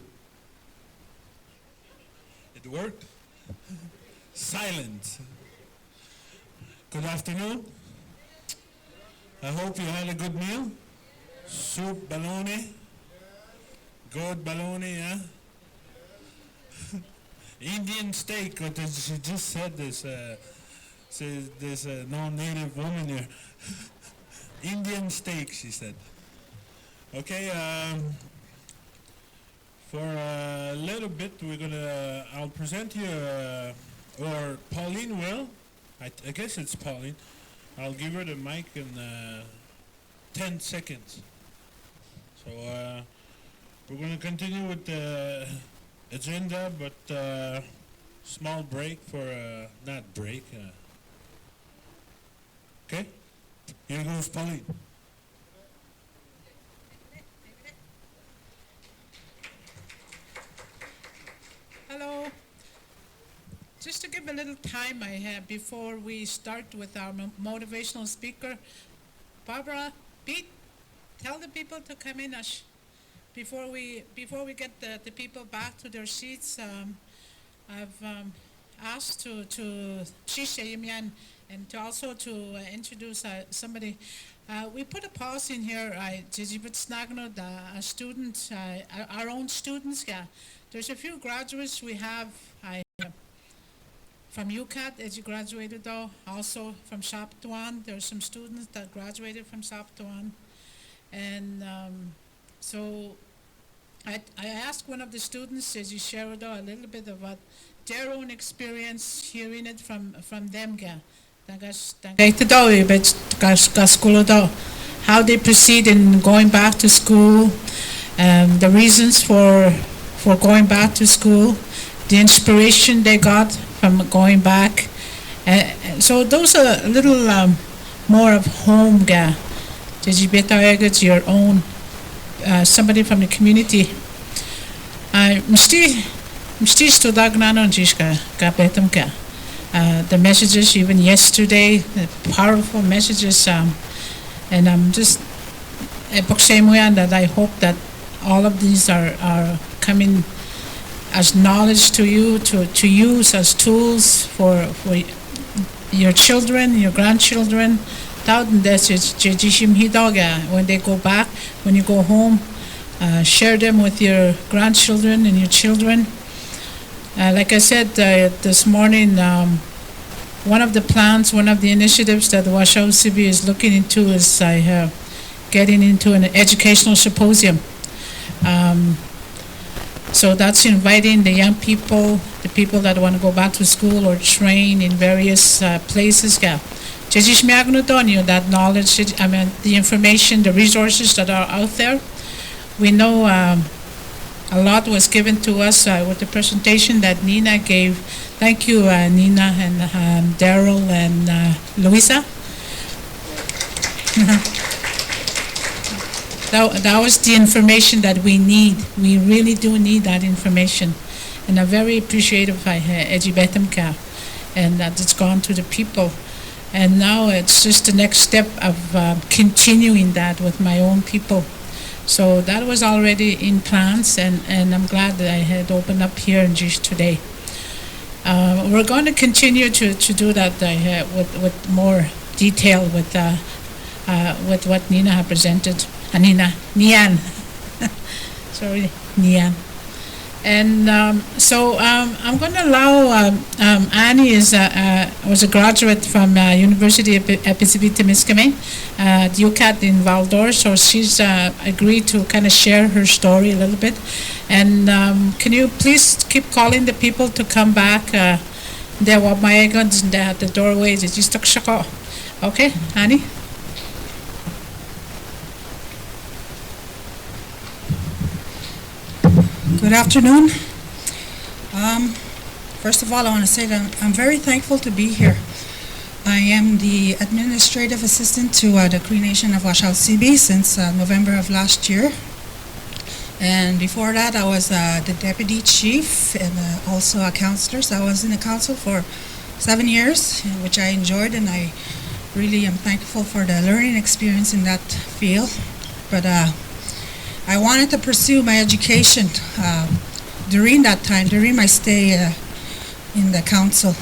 It worked? Silent. Good afternoon. I hope you had a good meal. Soup, bologna. Good bologna, yeah? Indian steak, what she just said this non-native woman here. Indian steak, she said. Okay, for a little bit, I'll present you, or Pauline will. I guess it's Pauline. I'll give her the mic in 10 seconds. So we're going to continue with the agenda, but small break for, not break. Okay? Here goes Pauline. Hello. Just to give a little time I have before we start with our motivational speaker, Barbara, Pete, tell the people to come in. Before we get the people back to their seats, I've asked to and to also to introduce somebody. We put a pause in here. A student, our own students. Yeah, there's a few graduates we have. From UCAT, as you graduated though, also from Shaptuan. There's some students that graduated from Shaptuan. And so I asked one of the students, as you share with a little bit about their own experience hearing it from them. How they proceed in going back to school, the reasons for going back to school, the inspiration they got from going back. So those are a little more of home. It's your own, somebody from the community. The messages even yesterday, the powerful messages, and I'm just that I hope that all of these are coming as knowledge to you, to use as tools for your children, your grandchildren. When they go back, when you go home, share them with your grandchildren and your children. Like I said this morning, one of the plans, one of the initiatives that Washaw Sibi is looking into is getting into an educational symposium. So that's inviting the young people, the people that want to go back to school or train in various places. That knowledge, the information, the resources that are out there. We know a lot was given to us with the presentation that Nina gave. Thank you, Nina and Daryl and Louisa. That was the information that we need. We really do need that information. And I'm very appreciative of Ejibetemka and that it's gone to the people. And now it's just the next step of continuing that with my own people. So that was already in plans, and I'm glad that I had opened up here in Jish today. We're going to continue to do that with more detail with what Nina had presented. Nian. Sorry, Nian. And so I'm going to allow Annie was a graduate from University of Episibiti-Miskame at UCAT in Val-d'Or, so she's agreed to kind of share her story a little bit. And can you please keep calling the people to come back? There were my agents at the doorways. It's just okay, Annie? Good afternoon. First of all, I want to say that I'm very thankful to be here. I am the administrative assistant to the Cree Nation of Washaw Sibi since November of last year. And before that, I was the deputy chief and also a counselor. So I was in the council for 7 years, which I enjoyed, and I really am thankful for the learning experience in that field. But I wanted to pursue my education during that time, during my stay in the council.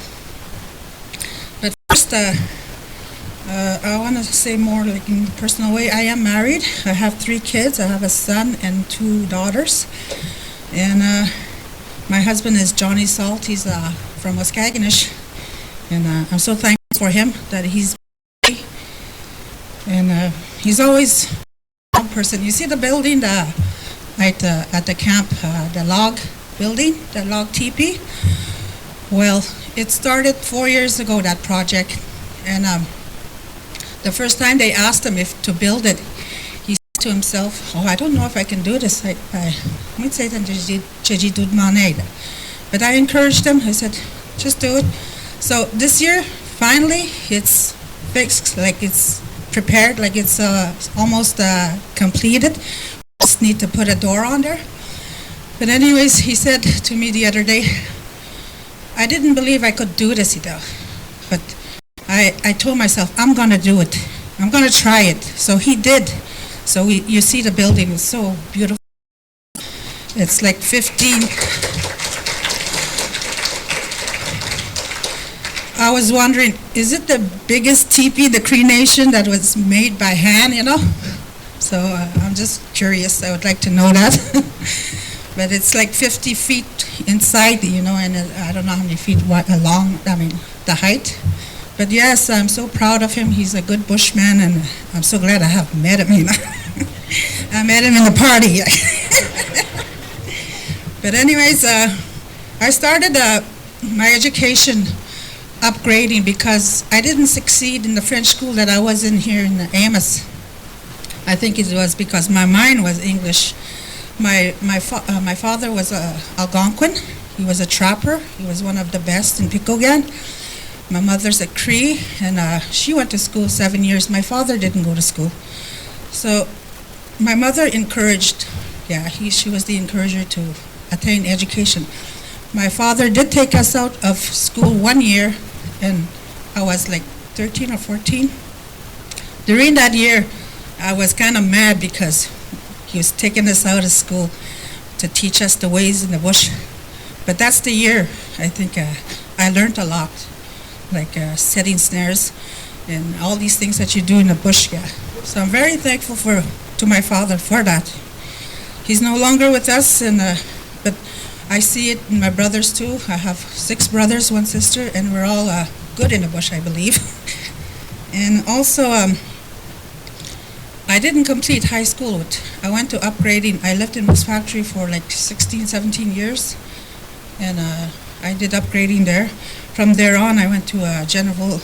But first, I want to say more like in a personal way. I am married. I have 3 kids. I have a son and 2 daughters. And my husband is Johnny Salt. He's from Waskaganish. And I'm so thankful for him that he's and he's always a person. You see the building at the camp, the log building, the log teepee? Well, it started 4 years ago, that project. And the first time they asked him if to build it, he said to himself, "Oh, I don't know if I can do this. But I encouraged him. I said, just do it." So this year, finally, it's fixed, like it's prepared, like it's almost completed. Just need to put a door on there. But anyways, he said to me the other day, "I didn't believe I could do this, but I told myself, I'm going to do it. I'm going to try it." So he did. So you see the building is so beautiful. It's like 15. I was wondering, is it the biggest teepee, the Cree Nation, that was made by hand, So I'm just curious. I would like to know that. But it's like 50 feet inside, and I don't know how many feet along, the height. But yes, I'm so proud of him. He's a good bushman, and I'm so glad I have met him, I met him in the party. But anyways, I started my education upgrading because I didn't succeed in the French school that I was in here in Amos. I think it was because my mind was English. My father was a Algonquin. He was a trapper. He was one of the best in Pikogan. My mother's a Cree, and she went to school 7 years. My father didn't go to school. So my mother encouraged, she was the encourager to attain education. My father did take us out of school 1 year, and I was like 13 or 14. During that year, I was kind of mad because he was taking us out of school to teach us the ways in the bush. But that's the year, I think, I learned a lot, like setting snares and all these things that you do in the bush. So I'm very thankful to my father for that. He's no longer with us, but I see it in my brothers too. I have 6 brothers, 1 sister, and we're all good in the bush, I believe. And also, I didn't complete high school. I went to upgrading. I lived in this factory for like 16, 17 years, and I did upgrading there. From there on, I went to a general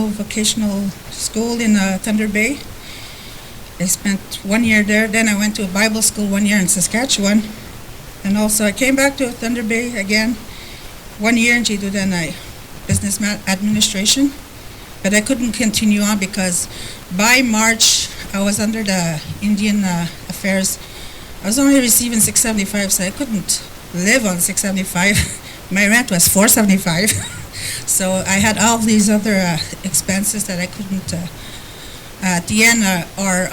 vocational school in Thunder Bay. I spent 1 year there. Then I went to a Bible school 1 year in Saskatchewan. And also I came back to Thunder Bay again, 1 year in Chidudanai, business administration. But I couldn't continue on because by March, I was under the Indian affairs. I was only receiving $675, so I couldn't live on $675. My rent was $475. So I had all these other expenses that I couldn't, at the end, our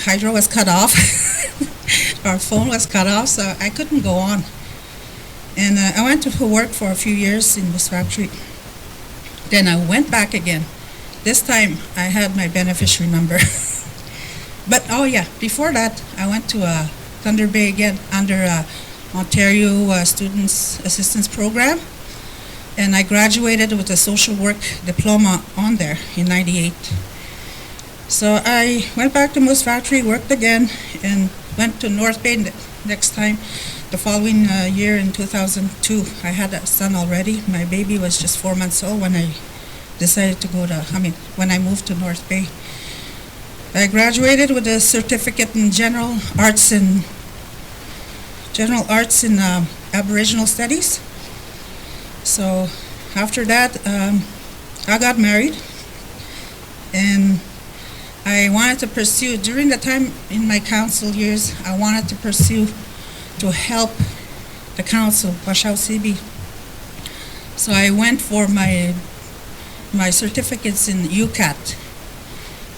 hydro was cut off. Our phone was cut off, so I couldn't go on. And I went to work for a few years in this factory. Then I went back again. This time I had my beneficiary number. But before that, I went to Thunder Bay again under Ontario Students Assistance Program. And I graduated with a social work diploma on there in '98. So I went back to Moose Factory, worked again, and went to North Bay next time. The following year in 2002, I had a son already. My baby was just 4 months old when I decided to when I moved to North Bay. I graduated with a certificate in general arts in Aboriginal studies. So after that, I got married, and I wanted to pursue, during the time in my council years, I wanted to pursue to help the council, Washaw Sibi. So I went for my certificates in UCAT.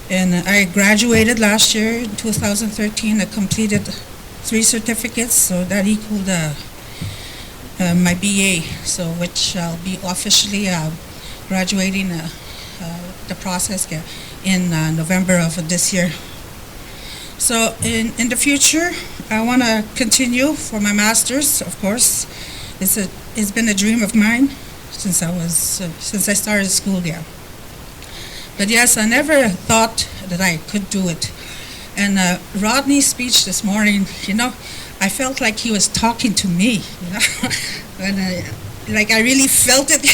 And I graduated last year in 2013. I completed 3 certificates, so that equaled my BA, so which I'll be officially graduating the process in November of this year. So in the future, I want to continue for my master's, of course. It's been a dream of mine since I started school there. But yes, I never thought that I could do it. And Rodney's speech this morning, I felt like he was talking to me, and I really felt it.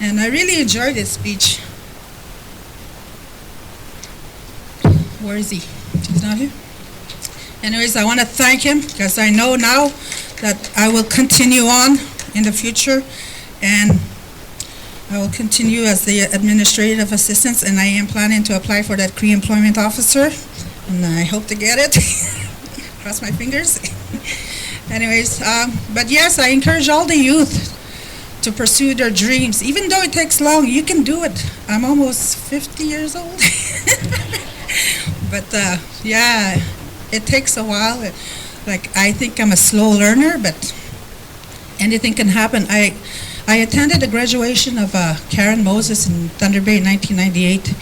And I really enjoyed his speech. Where is he? He's not here? Anyways, I want to thank him because I know now that I will continue on in the future, and I will continue as the administrative assistant, and I am planning to apply for that Cree employment officer, and I hope to get it. Cross my fingers. Anyways, but yes, I encourage all the youth to pursue their dreams. Even though it takes long, you can do it. I'm almost 50 years old. But yeah, it takes a while. I think I'm a slow learner, but anything can happen. I attended the graduation of Karen Moses in Thunder Bay in 1998,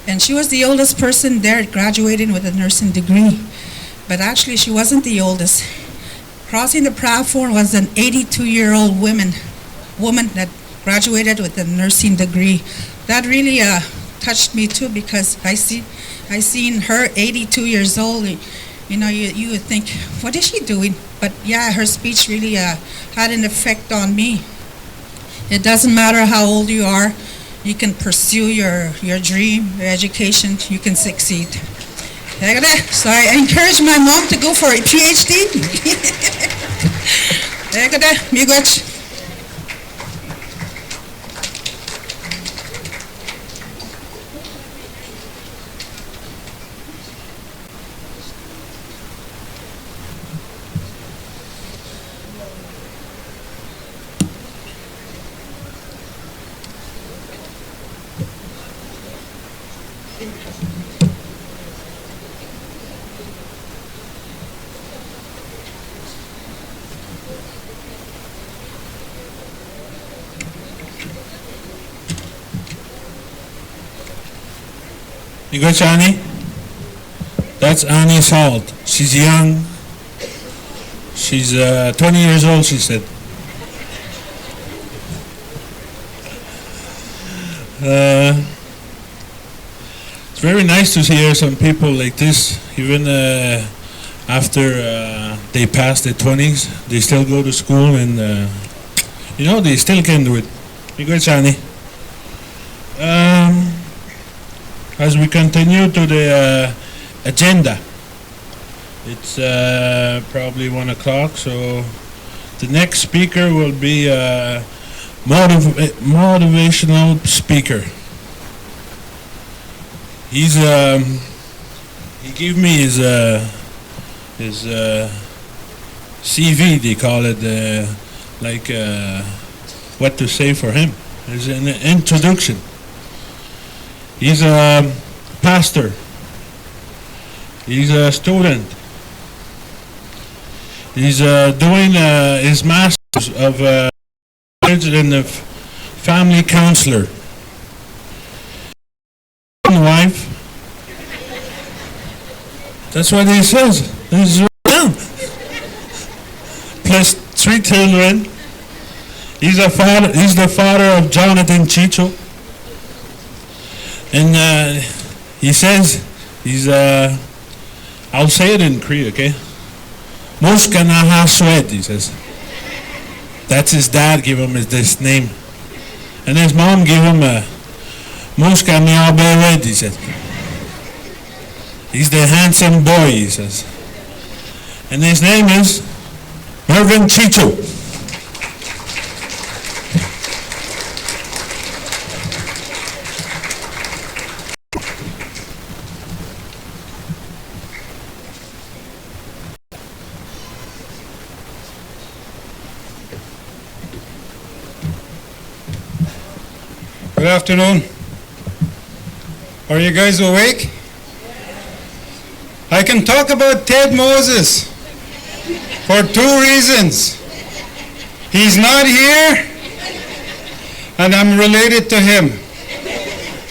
and she was the oldest person there graduating with a nursing degree. But actually, she wasn't the oldest. Crossing the platform was an 82-year-old woman that graduated with a nursing degree. That really touched me too, because I seen her 82 years old. You would think, what is she doing? But yeah, her speech really had an effect on me. It doesn't matter how old you are, you can pursue your dream, your education, you can succeed. So I encourage my mom to go for a PhD. Miigwech. You got Annie? That's Annie Salt. She's young. She's 20 years old, she said. It's very nice to hear some people like this, even after they pass their 20s, they still go to school and, they still can do it. You got Annie? As we continue to the agenda, it's probably 1 o'clock, so the next speaker will be a motivational speaker. He gave me his CV, they call it, what to say for him. It's an introduction. He's a pastor. He's a student. He's doing his master's of marriage and a family counselor. Wife. That's what he says. He's down. Plus 3 children. He's the father of Jonathan Chicho. And he says, I'll say it in Cree, okay? Muska naha swed, he says. That's his dad gave him this name. And his mom gave him a Muska miao red, he said. He's the handsome boy, he says. And his name is Mervyn Chicho. Good afternoon. Are you guys awake? I can talk about Ted Moses. For two reasons. He's not here, and I'm related to him.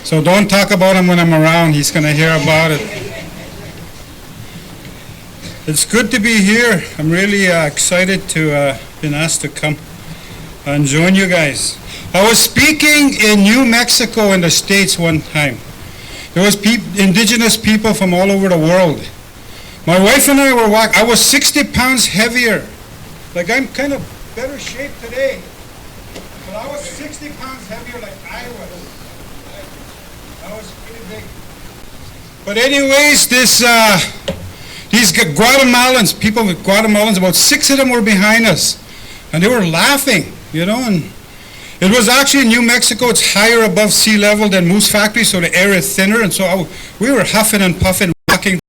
So don't talk about him when I'm around. He's going to hear about it. It's good to be here. I'm really excited to been asked to come and join you guys. I was speaking in New Mexico in the States one time. There was indigenous people from all over the world. My wife and I were walking. I was 60 pounds heavier. Like, I'm kind of better shape today. But I was 60 pounds heavier like I was. I was pretty big. But anyways, these Guatemalans, people with Guatemalans, about 6 of them were behind us. And they were laughing, you know, and it was actually in New Mexico. It's higher above sea level than Moose Factory, so the air is thinner. And so we were huffing and puffing, walking.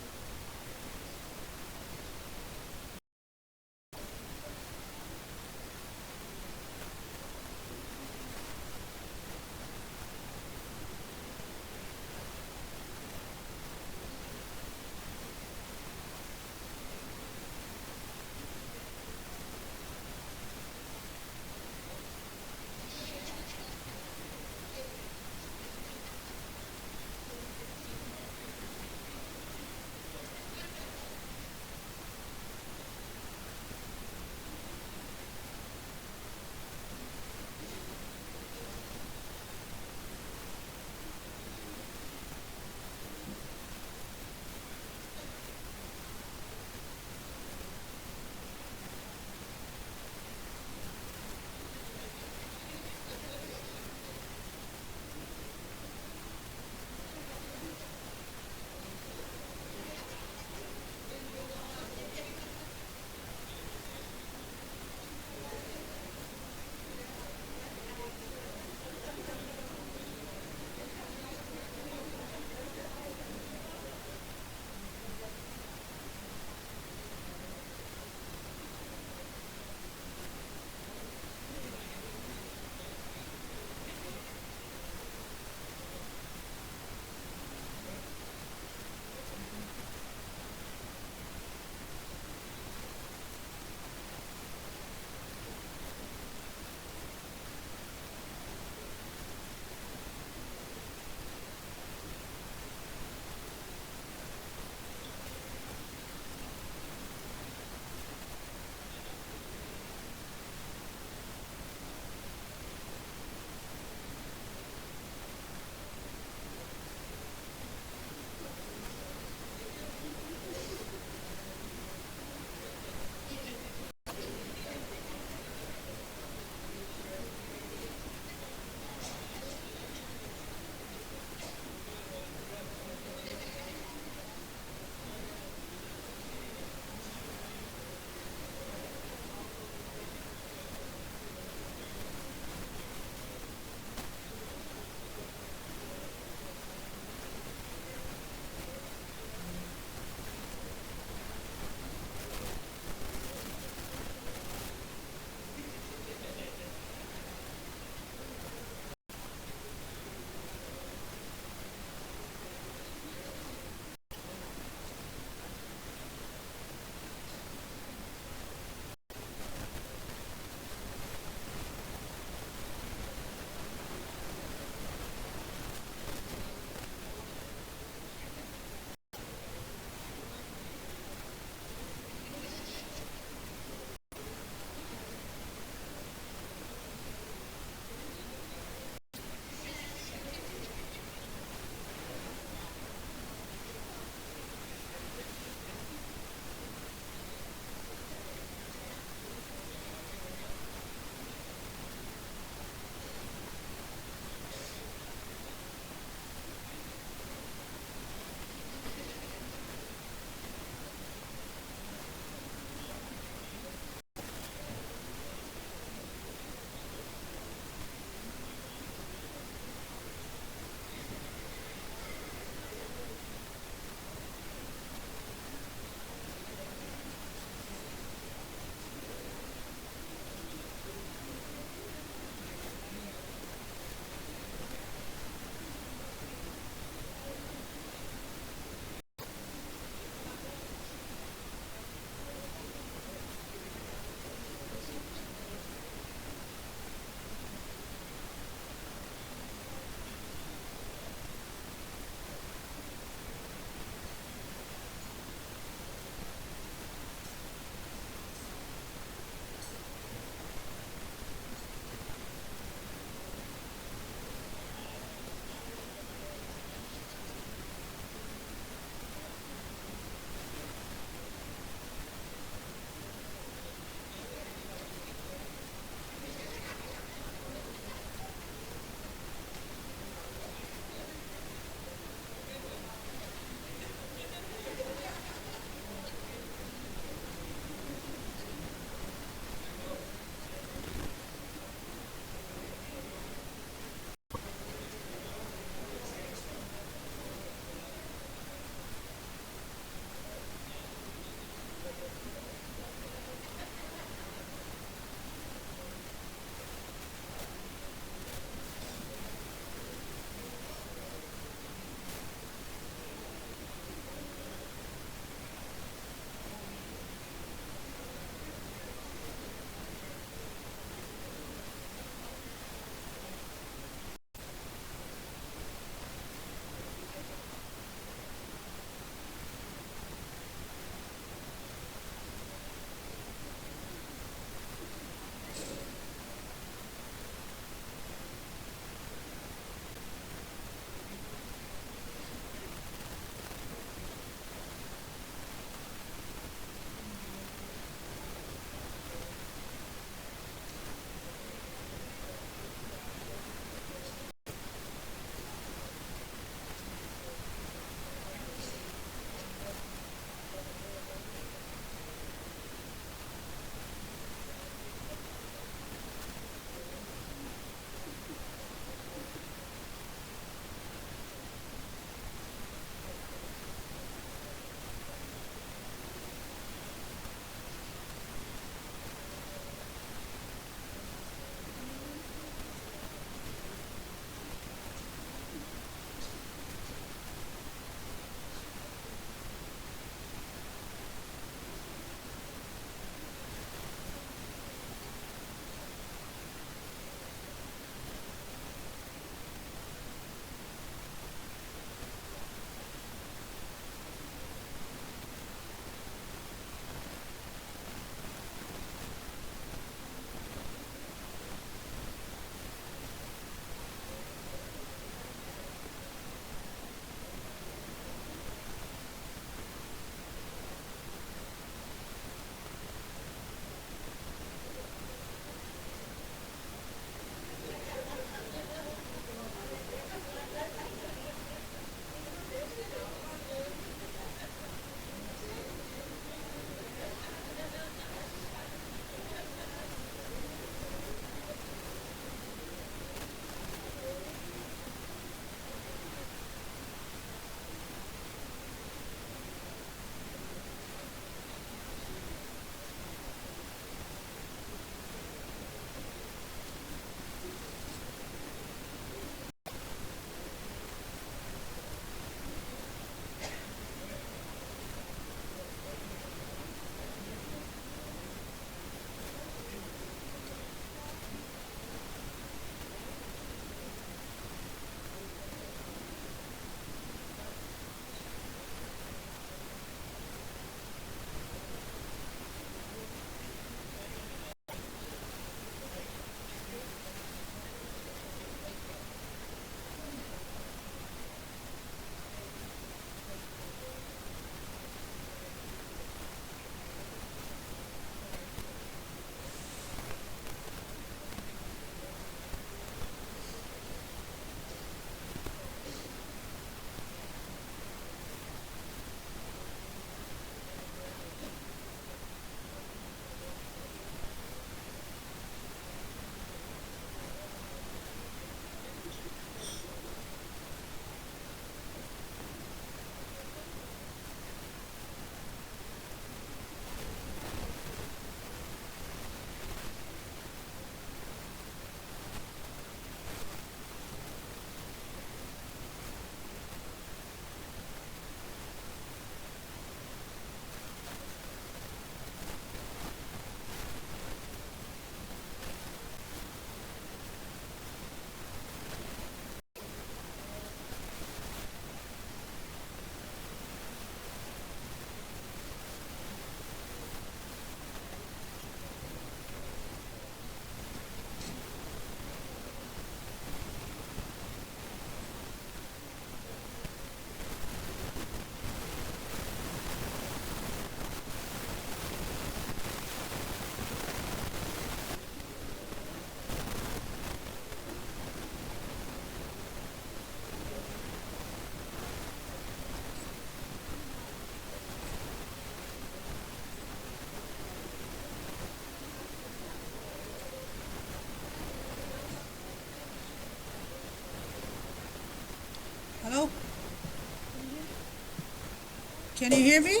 Can you hear me?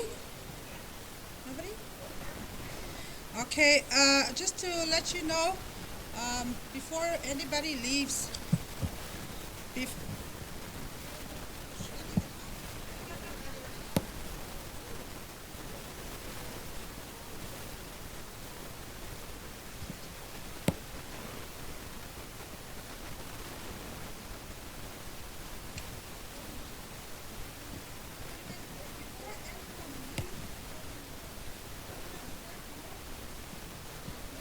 Nobody? Okay, just to let you know, before anybody leaves, bef-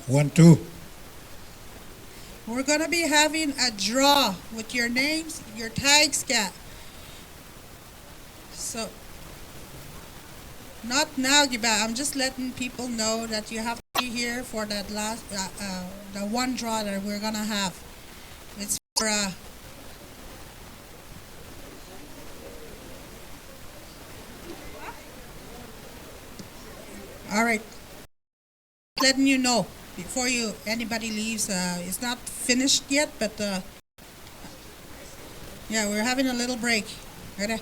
One, two. we're gonna be having a draw with your names, your tags, cat. So, not now, Giba. I'm just letting people know that you have to be here for that last, the one draw that we're gonna have. It's for all right. Letting you know before anybody leaves. It's not finished yet, but yeah, we're having a little break. Right.